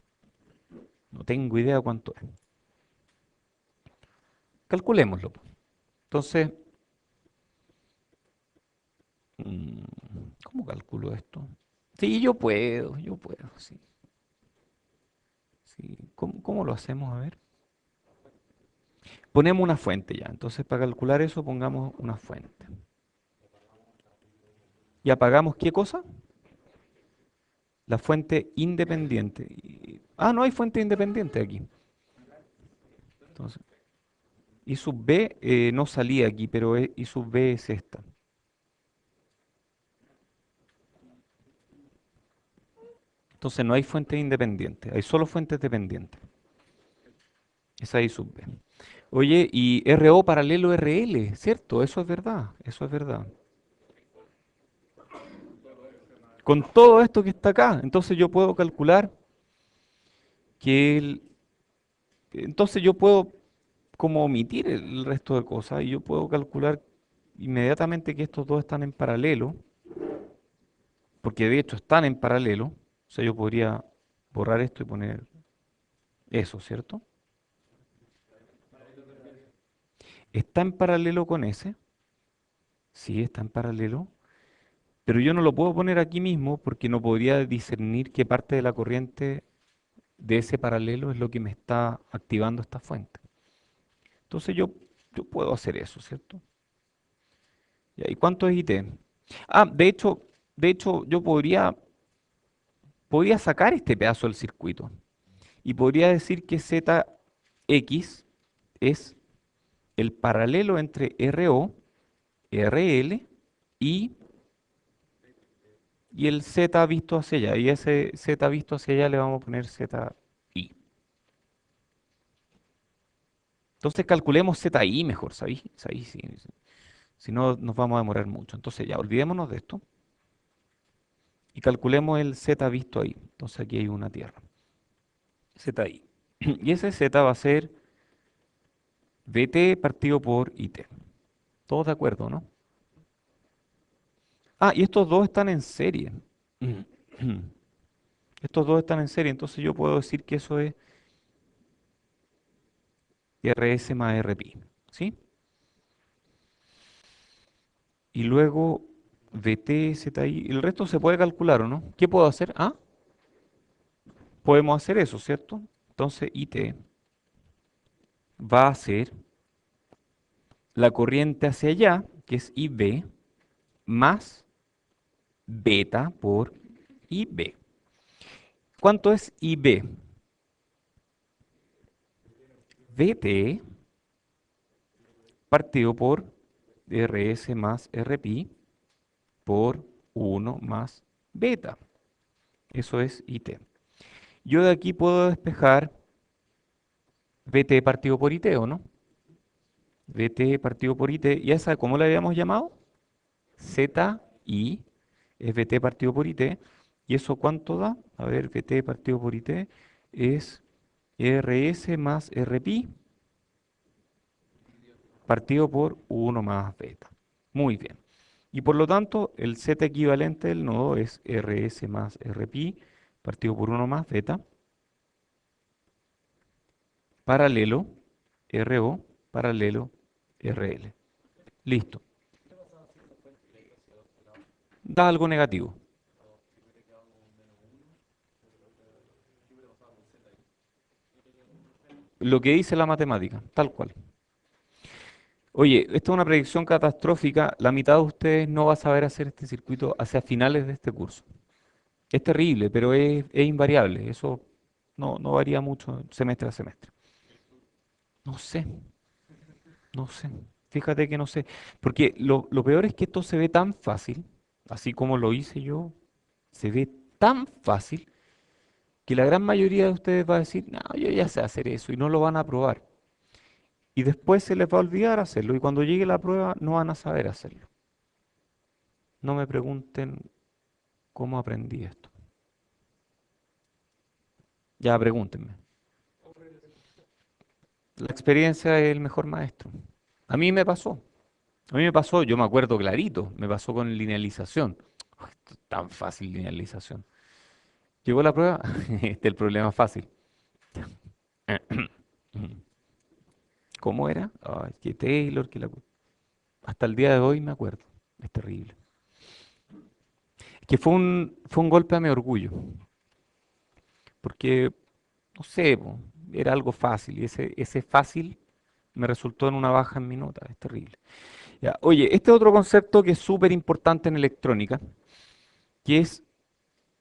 No tengo idea cuánto es. Calculémoslo, po. Entonces, mm, ¿cómo calculo esto? Sí, yo puedo, sí. Sí. ¿Cómo lo hacemos? A ver. Ponemos una fuente ya. Entonces, para calcular eso, pongamos una fuente. ¿Y apagamos qué cosa? La fuente independiente. Ah, no hay fuente independiente aquí. Entonces, I sub B no salía aquí, pero I sub B es esta. Entonces no hay fuentes independientes, hay solo fuentes dependientes. Esa es I sub B. Oye, y RO paralelo RL, ¿cierto? Eso es verdad, eso es verdad. Con todo esto que está acá, entonces yo puedo calcular que entonces yo puedo como omitir el resto de cosas y yo puedo calcular inmediatamente que estos dos están en paralelo, porque de hecho están en paralelo. O sea, yo podría borrar esto y poner eso, ¿cierto? Está en paralelo con ese, sí, está en paralelo, pero yo no lo puedo poner aquí mismo porque no podría discernir qué parte de la corriente de ese paralelo es lo que me está activando esta fuente. Entonces yo puedo hacer eso, ¿cierto? Ya, ¿y cuánto es IT? Ah, de hecho yo podría sacar este pedazo del circuito y podría decir que ZX es el paralelo entre RO, RL y el Z visto hacia allá. Y ese Z visto hacia allá le vamos a poner ZI. Entonces calculemos ZI mejor, ¿sabéis? ¿Sabéis? Si no, nos vamos a demorar mucho. Entonces ya, olvidémonos de esto y calculemos el Z visto ahí. Entonces aquí hay una tierra. ZI. Y ese Z va a ser VT partido por IT. ¿Todos de acuerdo, no? Ah, y estos dos están en serie. Estos dos están en serie, entonces yo puedo decir que eso es RS más RPi. ¿Sí? Y luego VT, ZI, el resto se puede calcular, ¿o no? ¿Qué puedo hacer? Ah, podemos hacer eso, ¿cierto? Entonces IT va a ser la corriente hacia allá, que es IB, más beta por IB. ¿Cuánto es IB? VT partido por RS más RPi por 1 más beta. Eso es IT. Yo de aquí puedo despejar VT partido por IT, ¿o no? VT partido por IT. ¿Y esa cómo la habíamos llamado? ZI es VT partido por IT. ¿Y eso cuánto da? A ver, VT partido por IT es RS más RPi partido por 1 más beta. Muy bien. Y por lo tanto, el Z equivalente del nodo es RS más RPi partido por 1 más beta paralelo RO paralelo RL. Listo. Da algo negativo. lo que dice la matemática, tal cual. Oye, esta es una predicción catastrófica. La mitad de ustedes no va a saber hacer este circuito hacia finales de este curso. Es terrible, pero es invariable. Eso no varía mucho semestre a semestre. No sé, no sé. Fíjate que no sé. Porque lo peor es que esto se ve tan fácil, así como lo hice yo, se ve tan fácil que la gran mayoría de ustedes va a decir, no, yo ya sé hacer eso y no lo van a probar. Y después se les va a olvidar hacerlo y cuando llegue la prueba no van a saber hacerlo. No me pregunten cómo aprendí esto. Ya pregúntenme. La experiencia es el mejor maestro. A mí me pasó. A mí me pasó, yo me acuerdo clarito, me pasó con linealización. Uy, esto es tan fácil linealización. Llegó la prueba, este es el problema fácil. ¿Cómo era? Ay, que Taylor, hasta el día de hoy me acuerdo. Es terrible. Es que fue un golpe a mi orgullo, porque, no sé, po, era algo fácil y ese fácil me resultó en una baja en mi nota. Es terrible. Ya, oye, este otro concepto que es súper importante en electrónica, que es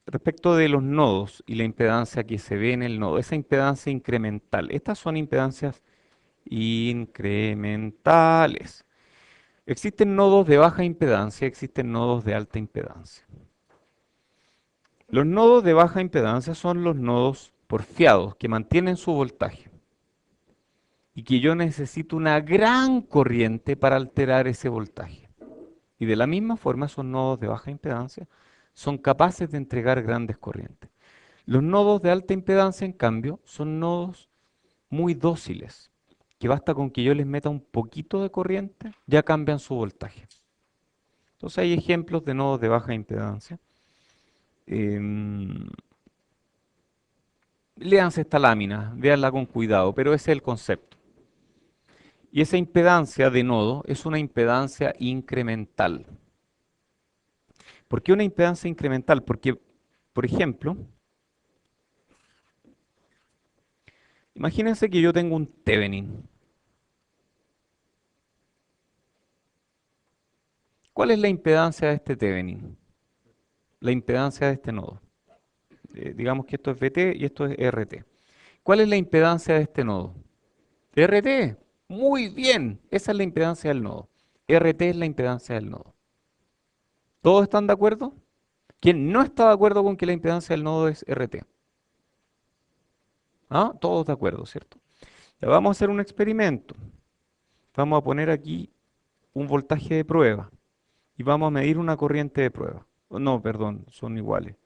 respecto de los nodos y la impedancia que se ve en el nodo, esa impedancia incremental. Estas son impedancias incrementales. Existen nodos de baja impedancia, existen nodos de alta impedancia. Los nodos de baja impedancia son los nodos porfiados que mantienen su voltaje y que yo necesito una gran corriente para alterar ese voltaje. Y de la misma forma, esos nodos de baja impedancia son capaces de entregar grandes corrientes. Los nodos de alta impedancia, en cambio, son nodos muy dóciles, que basta con que yo les meta un poquito de corriente, ya cambian su voltaje. Entonces hay ejemplos de nodos de baja impedancia. Em, Léanse esta lámina, véanla con cuidado, pero ese es el concepto. Y esa impedancia de nodo es una impedancia incremental. ¿Por qué una impedancia incremental? Porque, por ejemplo, imagínense que yo tengo un Thevenin. ¿Cuál es la impedancia de este Thevenin? La impedancia de este nodo. Digamos que esto es VT y esto es RT. ¿Cuál es la impedancia de este nodo? RT. Muy bien. Esa es la impedancia del nodo. RT es la impedancia del nodo. ¿Todos están de acuerdo? ¿Quién no está de acuerdo con que la impedancia del nodo es RT? ¿Ah? Todos de acuerdo, ¿cierto? Ya vamos a hacer un experimento. Vamos a poner aquí un voltaje de prueba y vamos a medir una corriente de prueba. Oh, no, perdón, son iguales.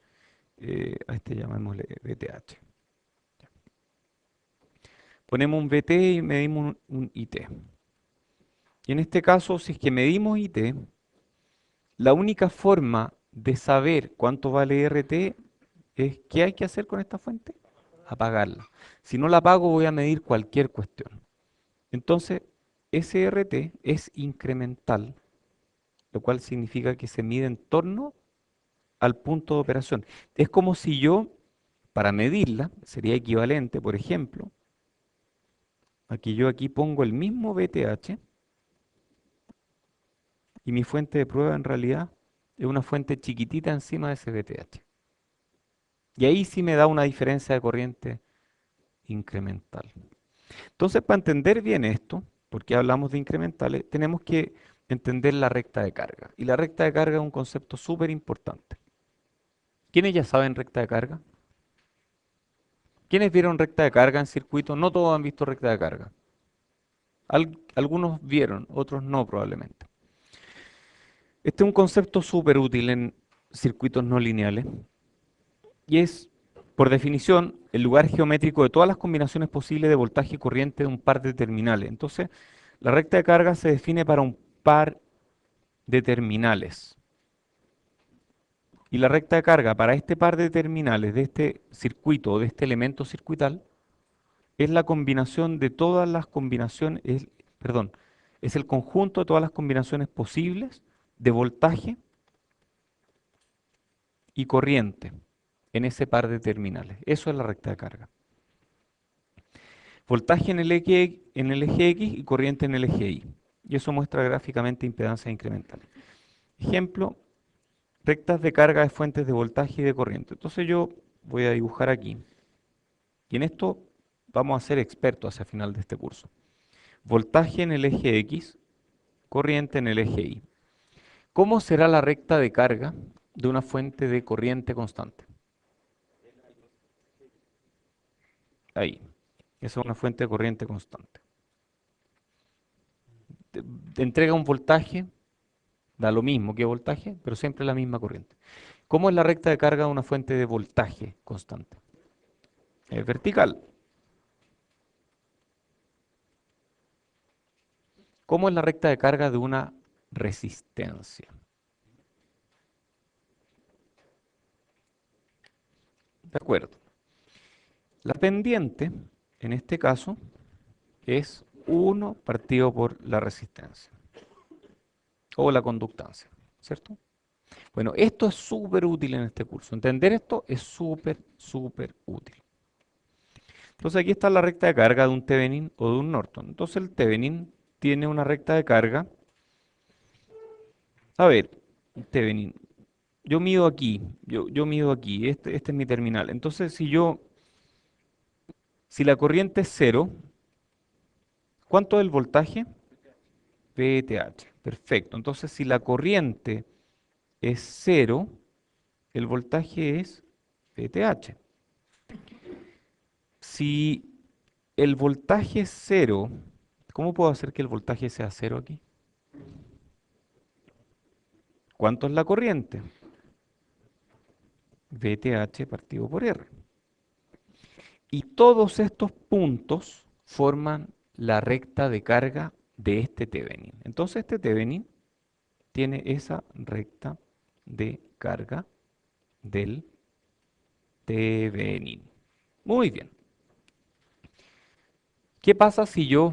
A este llamémosle VTH. Ponemos un VT y medimos un IT. Y en este caso, si es que medimos IT, la única forma de saber cuánto vale RT es ¿qué hay que hacer con esta fuente? Apagarla. Si no la apago, voy a medir cualquier cuestión. Entonces, SRT es incremental, lo cual significa que se mide en torno al punto de operación. Es como si yo, para medirla, sería equivalente, por ejemplo, a que yo aquí pongo el mismo VTH y mi fuente de prueba en realidad es una fuente chiquitita encima de ese VTH. Y ahí sí me da una diferencia de corriente incremental. Entonces, para entender bien esto, porque hablamos de incrementales, tenemos que entender la recta de carga. Y la recta de carga es un concepto súper importante. ¿Quiénes ya saben recta de carga? ¿Quiénes vieron recta de carga en circuito? No todos han visto recta de carga. Algunos vieron, otros no probablemente. Este es un concepto súper útil en circuitos no lineales y es, por definición, el lugar geométrico de todas las combinaciones posibles de voltaje y corriente de un par de terminales. Entonces, la recta de carga se define para un par de terminales. Y la recta de carga para este par de terminales de este circuito o de este elemento circuital es la combinación de todas las combinaciones, perdón, es el conjunto de todas las combinaciones posibles de voltaje y corriente en ese par de terminales. Eso es la recta de carga. Voltaje en el eje X y corriente en el eje Y. Y eso muestra gráficamente impedancias incrementales. Ejemplo, rectas de carga de fuentes de voltaje y de corriente. Entonces yo voy a dibujar aquí. Y en esto vamos a ser expertos hacia el final de este curso. Voltaje en el eje X, corriente en el eje Y. ¿Cómo será la recta de carga de una fuente de corriente constante? Ahí. Esa es una fuente de corriente constante. Te entrega un voltaje, da lo mismo que voltaje, pero siempre la misma corriente. ¿Cómo es la recta de carga de una fuente de voltaje constante? Es vertical. ¿Cómo es la recta de carga de una resistencia? De acuerdo. La pendiente, en este caso, es 1 partido por la resistencia o la conductancia, ¿cierto? Bueno, esto es súper útil en este curso. Entender esto es súper, súper útil. Entonces aquí está la recta de carga de un Thevenin o de un Norton. Entonces el Thevenin tiene una recta de carga. A ver, Thevenin, yo mido aquí, yo mido aquí, este es mi terminal. Entonces si la corriente es cero, ¿cuánto es el voltaje? VTH. Perfecto. Entonces si la corriente es cero, el voltaje es VTH. Si el voltaje es cero, ¿cómo puedo hacer que el voltaje sea cero aquí? ¿Cuánto es la corriente? VTH partido por R. Y todos estos puntos forman la recta de carga de este Thevenin. Entonces este Thevenin tiene esa recta de carga del Thevenin. Muy bien. ¿Qué pasa si yo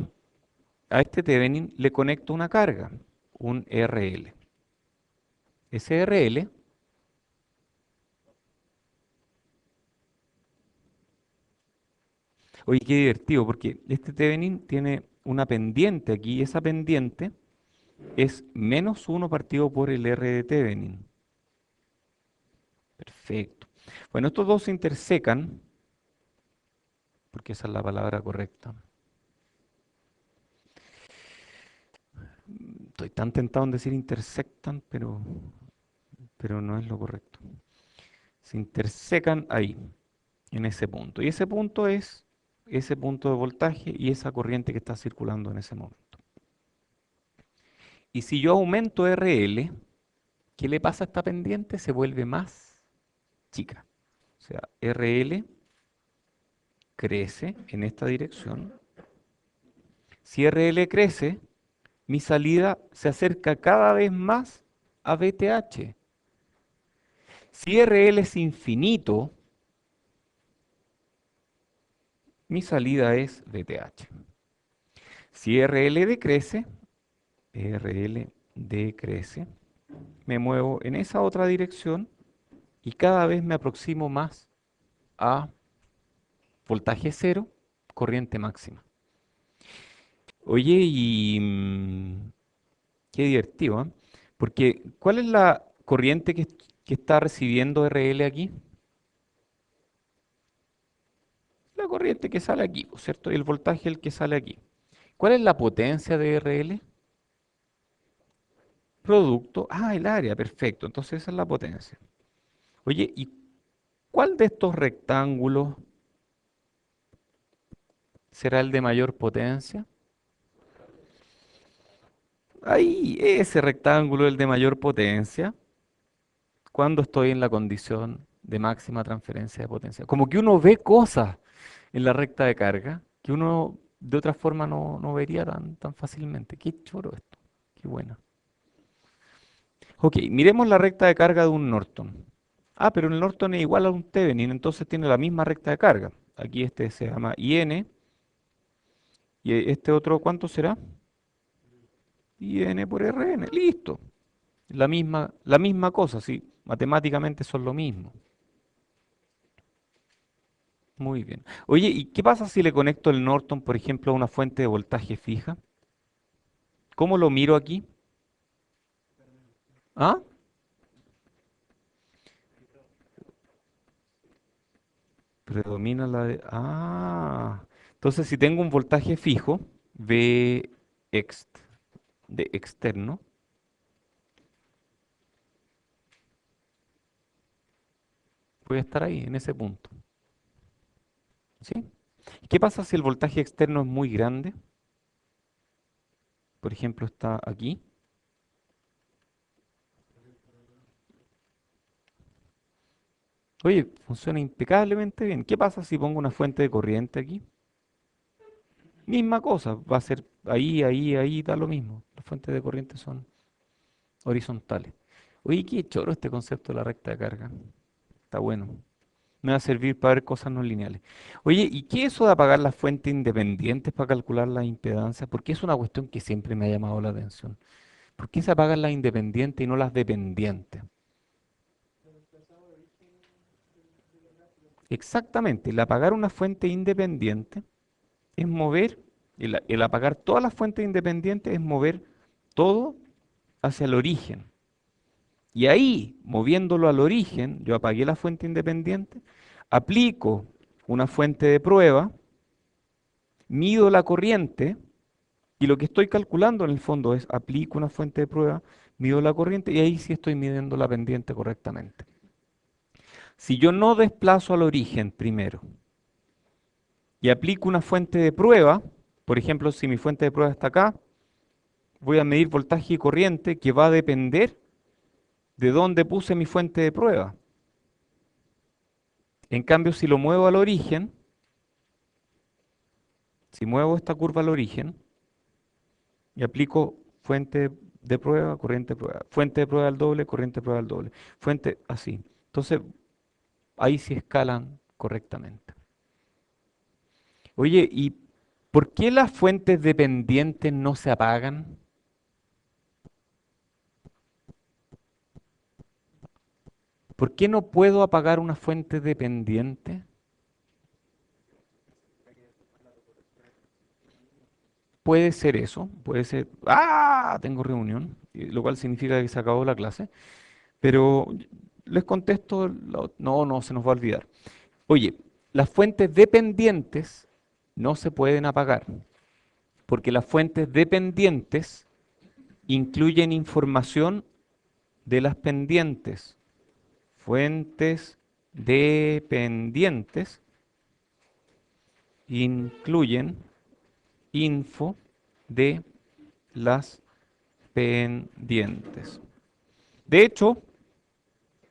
a este Thevenin le conecto una carga? Un RL. Ese RL, oye, qué divertido, porque este Thevenin tiene una pendiente aquí, y esa pendiente es menos 1 partido por el R de Thevenin. Perfecto. Bueno, estos dos se intersecan, porque esa es la palabra correcta. Estoy tan tentado en decir intersectan, pero no es lo correcto. Se intersecan ahí, en ese punto. Y ese punto es ese punto de voltaje y esa corriente que está circulando en ese momento. Y si yo aumento RL, ¿qué le pasa a esta pendiente? Se vuelve más chica. O sea, RL crece en esta dirección. Si RL crece, mi salida se acerca cada vez más a VTH. Si RL es infinito, mi salida es VTH. Si RL decrece, RL decrece, me muevo en esa otra dirección y cada vez me aproximo más a voltaje cero, corriente máxima. Oye, qué divertido, ¿eh? Porque, ¿cuál es la corriente que está recibiendo RL aquí? La corriente que sale aquí, ¿no es cierto? Y el voltaje el que sale aquí. ¿Cuál es la potencia de RL? Producto. Ah, el área, perfecto. Entonces esa es la potencia. Oye, ¿y cuál de estos rectángulos será el de mayor potencia? Ahí, ese rectángulo es el de mayor potencia cuando estoy en la condición de máxima transferencia de potencia. Como que uno ve cosas en la recta de carga que uno de otra forma no vería tan fácilmente. Qué choro esto. Qué buena. Ok, miremos la recta de carga de un Norton. Ah, pero el Norton es igual a un Thevenin, entonces tiene la misma recta de carga. Aquí este se llama IN y este otro, ¿cuánto será? IN por RN. Listo. La misma cosa, sí. Matemáticamente son lo mismo. Muy bien. Oye, ¿y qué pasa si le conecto el Norton, por ejemplo, a una fuente de voltaje fija? ¿Cómo lo miro aquí? ¿Ah? Predomina la de... Ah. Entonces, si tengo un voltaje fijo, V ext de externo, voy a estar ahí, en ese punto. ¿Sí? ¿Qué pasa si el voltaje externo es muy grande? Por ejemplo, está aquí. Oye, funciona impecablemente bien. ¿Qué pasa si pongo una fuente de corriente aquí? Misma cosa, va a ser ahí, da lo mismo. Las fuentes de corriente son horizontales. Oye, qué choro este concepto de la recta de carga. Está bueno. Me va a servir para ver cosas no lineales. Oye, ¿y qué es eso de apagar las fuentes independientes para calcular la impedancia? Porque es una cuestión que siempre me ha llamado la atención. ¿Por qué se apagan las independientes y no las dependientes? Exactamente, el apagar una fuente independiente es mover, el apagar todas las fuentes independientes es mover todo hacia el origen. Y ahí, moviéndolo al origen, yo apagué la fuente independiente, aplico una fuente de prueba, mido la corriente y lo que estoy calculando en el fondo es aplico una fuente de prueba, mido la corriente y ahí sí estoy midiendo la pendiente correctamente. Si yo no desplazo al origen primero y aplico una fuente de prueba, por ejemplo, si mi fuente de prueba está acá, voy a medir voltaje y corriente que va a depender de dónde puse mi fuente de prueba. En cambio, si lo muevo al origen, si muevo esta curva al origen y aplico fuente de prueba, corriente de prueba, fuente de prueba al doble, corriente de prueba al doble, fuente así. Entonces, ahí sí escalan correctamente. Oye, ¿y por qué las fuentes dependientes no se apagan? ¿Por qué no puedo apagar una fuente dependiente? Puede ser eso, puede ser, ah, tengo reunión, lo cual significa que se acabó la clase, pero les contesto, no, no, se nos va a olvidar. Oye, las fuentes dependientes no se pueden apagar, porque las fuentes dependientes incluyen información de las pendientes. Fuentes dependientes incluyen info de las pendientes. De hecho,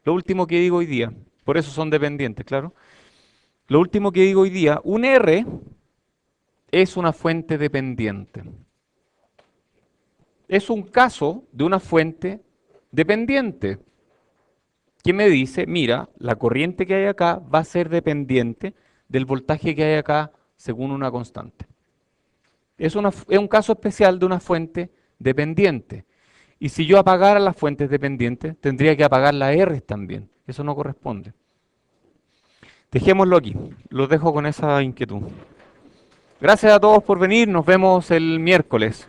lo último que digo hoy día, por eso son dependientes, claro. Lo último que digo hoy día, un R es una fuente dependiente. Es un caso de una fuente dependiente que me dice, mira, la corriente que hay acá va a ser dependiente del voltaje que hay acá según una constante. Es un caso especial de una fuente dependiente. Y si yo apagara las fuentes dependientes, tendría que apagar las R también. Eso no corresponde. Dejémoslo aquí. Los dejo con esa inquietud. Gracias a todos por venir. Nos vemos el miércoles.